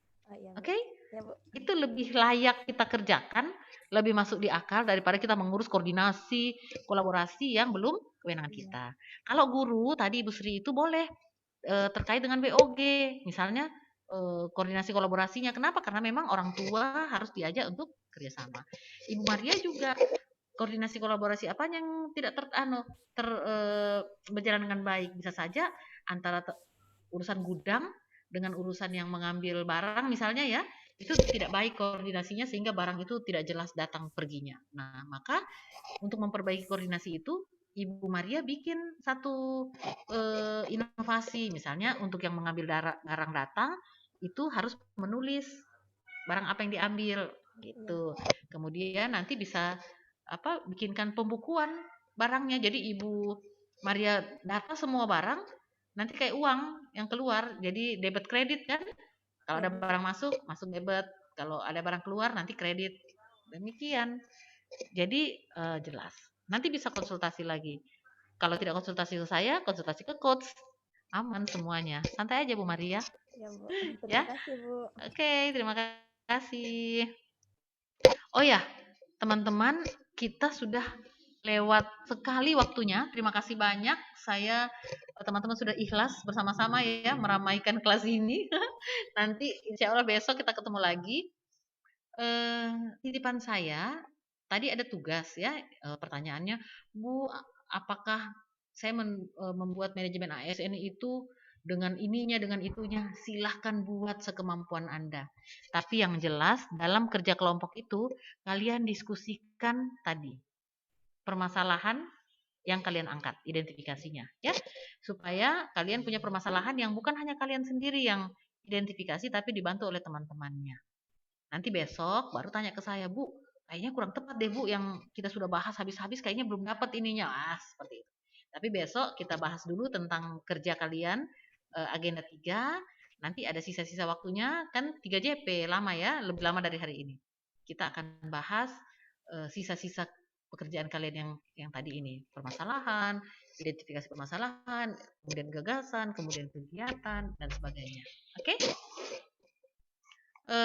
Oke? Ya, Bu. Itu lebih layak kita kerjakan, lebih masuk di akal daripada kita mengurus koordinasi, kolaborasi yang belum kewenangan kita. Kalau guru tadi Ibu Sri itu boleh terkait dengan BOG, misalnya koordinasi kolaborasinya. Kenapa? Karena memang orang tua harus diajak untuk kerjasama. Ibu Maria juga koordinasi kolaborasi apa yang tidak berjalan dengan baik, bisa saja antara urusan gudang dengan urusan yang mengambil barang misalnya ya, itu tidak baik koordinasinya sehingga barang itu tidak jelas datang perginya. Nah, maka untuk memperbaiki koordinasi itu Ibu Maria bikin satu inovasi, misalnya untuk yang mengambil barang datang itu harus menulis barang apa yang diambil gitu. Kemudian nanti bisa bikinkan pembukuan barangnya. Jadi Ibu Maria data semua barang, nanti kayak uang yang keluar, jadi debit kredit kan. Kalau ada barang masuk debit, kalau ada barang keluar nanti kredit. Demikian. Jadi jelas. Nanti bisa konsultasi lagi. Kalau tidak konsultasi ke saya, konsultasi ke coach. Aman semuanya. Santai aja Bu Maria. Ya, Bu. Ya. Terima kasih, Bu. Oke, terima kasih. Oh ya, teman-teman, kita sudah lewat sekali waktunya. Terima kasih banyak. Teman-teman sudah ikhlas bersama-sama ya meramaikan kelas ini. Nanti insya Allah besok kita ketemu lagi. Titipan saya, tadi ada tugas ya. Pertanyaannya, Bu, apakah saya membuat manajemen ASN itu dengan ininya, dengan itunya? Silahkan buat sekemampuan Anda. Tapi yang jelas dalam kerja kelompok itu kalian diskusikan tadi permasalahan yang kalian angkat, identifikasinya ya, supaya kalian punya permasalahan yang bukan hanya kalian sendiri yang identifikasi tapi dibantu oleh teman-temannya. Nanti besok baru tanya ke saya, Bu, kayaknya kurang tepat deh Bu, yang kita sudah bahas habis-habis kayaknya belum dapat ininya. Seperti itu. Tapi besok kita bahas dulu tentang kerja kalian, agenda 3, nanti ada sisa-sisa waktunya, kan 3 JP, lama ya, lebih lama dari hari ini. Kita akan bahas sisa-sisa pekerjaan kalian yang tadi ini, permasalahan, identifikasi permasalahan, kemudian gagasan, kemudian kegiatan, dan sebagainya. Oke?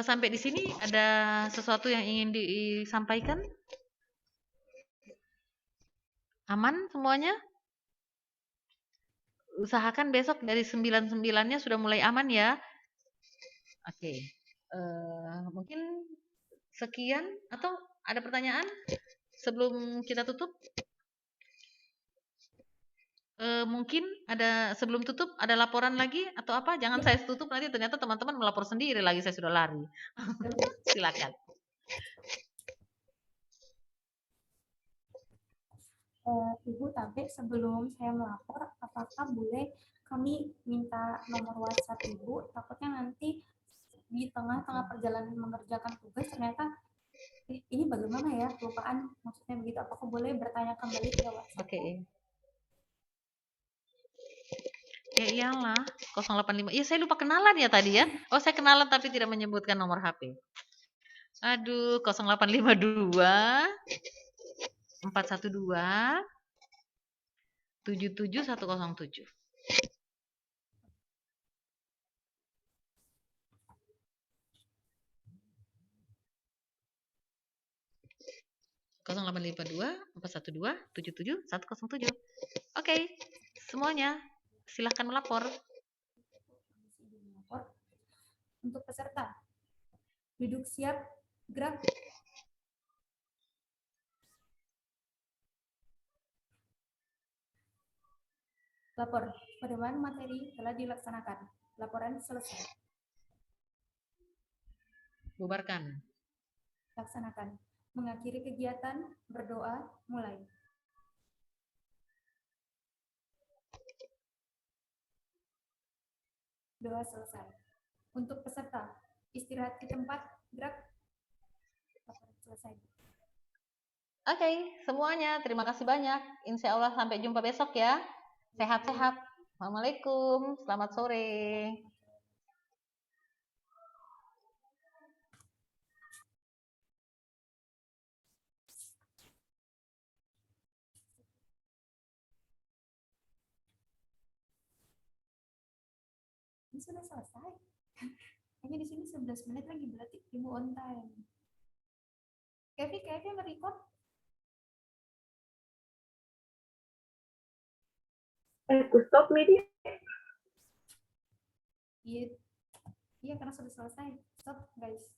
Sampai di sini ada sesuatu yang ingin disampaikan? Aman semuanya? Usahakan besok dari 9-9-nya sudah mulai aman ya. Oke. Mungkin sekian atau ada pertanyaan sebelum kita tutup? Mungkin ada sebelum tutup ada laporan lagi atau apa? Jangan saya tutup nanti ternyata teman-teman melapor sendiri lagi, saya sudah lari. Silakan. Ibu, tapi sebelum saya melapor, apakah boleh kami minta nomor WhatsApp Ibu? Takutnya nanti di tengah-tengah perjalanan mengerjakan tugas ternyata ini bagaimana ya, kelupaan, maksudnya begitu. Apakah boleh bertanya kembali ke WhatsApp? Oke. Ya iyalah, 085. Ya saya lupa kenalan ya tadi ya. Oh, saya kenalan tapi tidak menyebutkan nomor HP. Aduh, 0852 412 77107. Oke, semuanya silahkan melapor. Untuk peserta, duduk siap, gerak. Lapor, penerimaan materi telah dilaksanakan. Laporan selesai. Bubarkan. Laksanakan. Mengakhiri kegiatan, berdoa, mulai. Doa selesai. Untuk peserta, istirahat di tempat, gerak. Laporan selesai. Oke, semuanya terima kasih banyak. Insya Allah sampai jumpa besok ya. Sehat-sehat. Assalamualaikum. Selamat sore. Ini sudah selesai. Hanya di sini 11 menit lagi, berarti Ibu on time. Kevin merecord? Stop media. Iya, iya karena sudah selesai. Stop guys.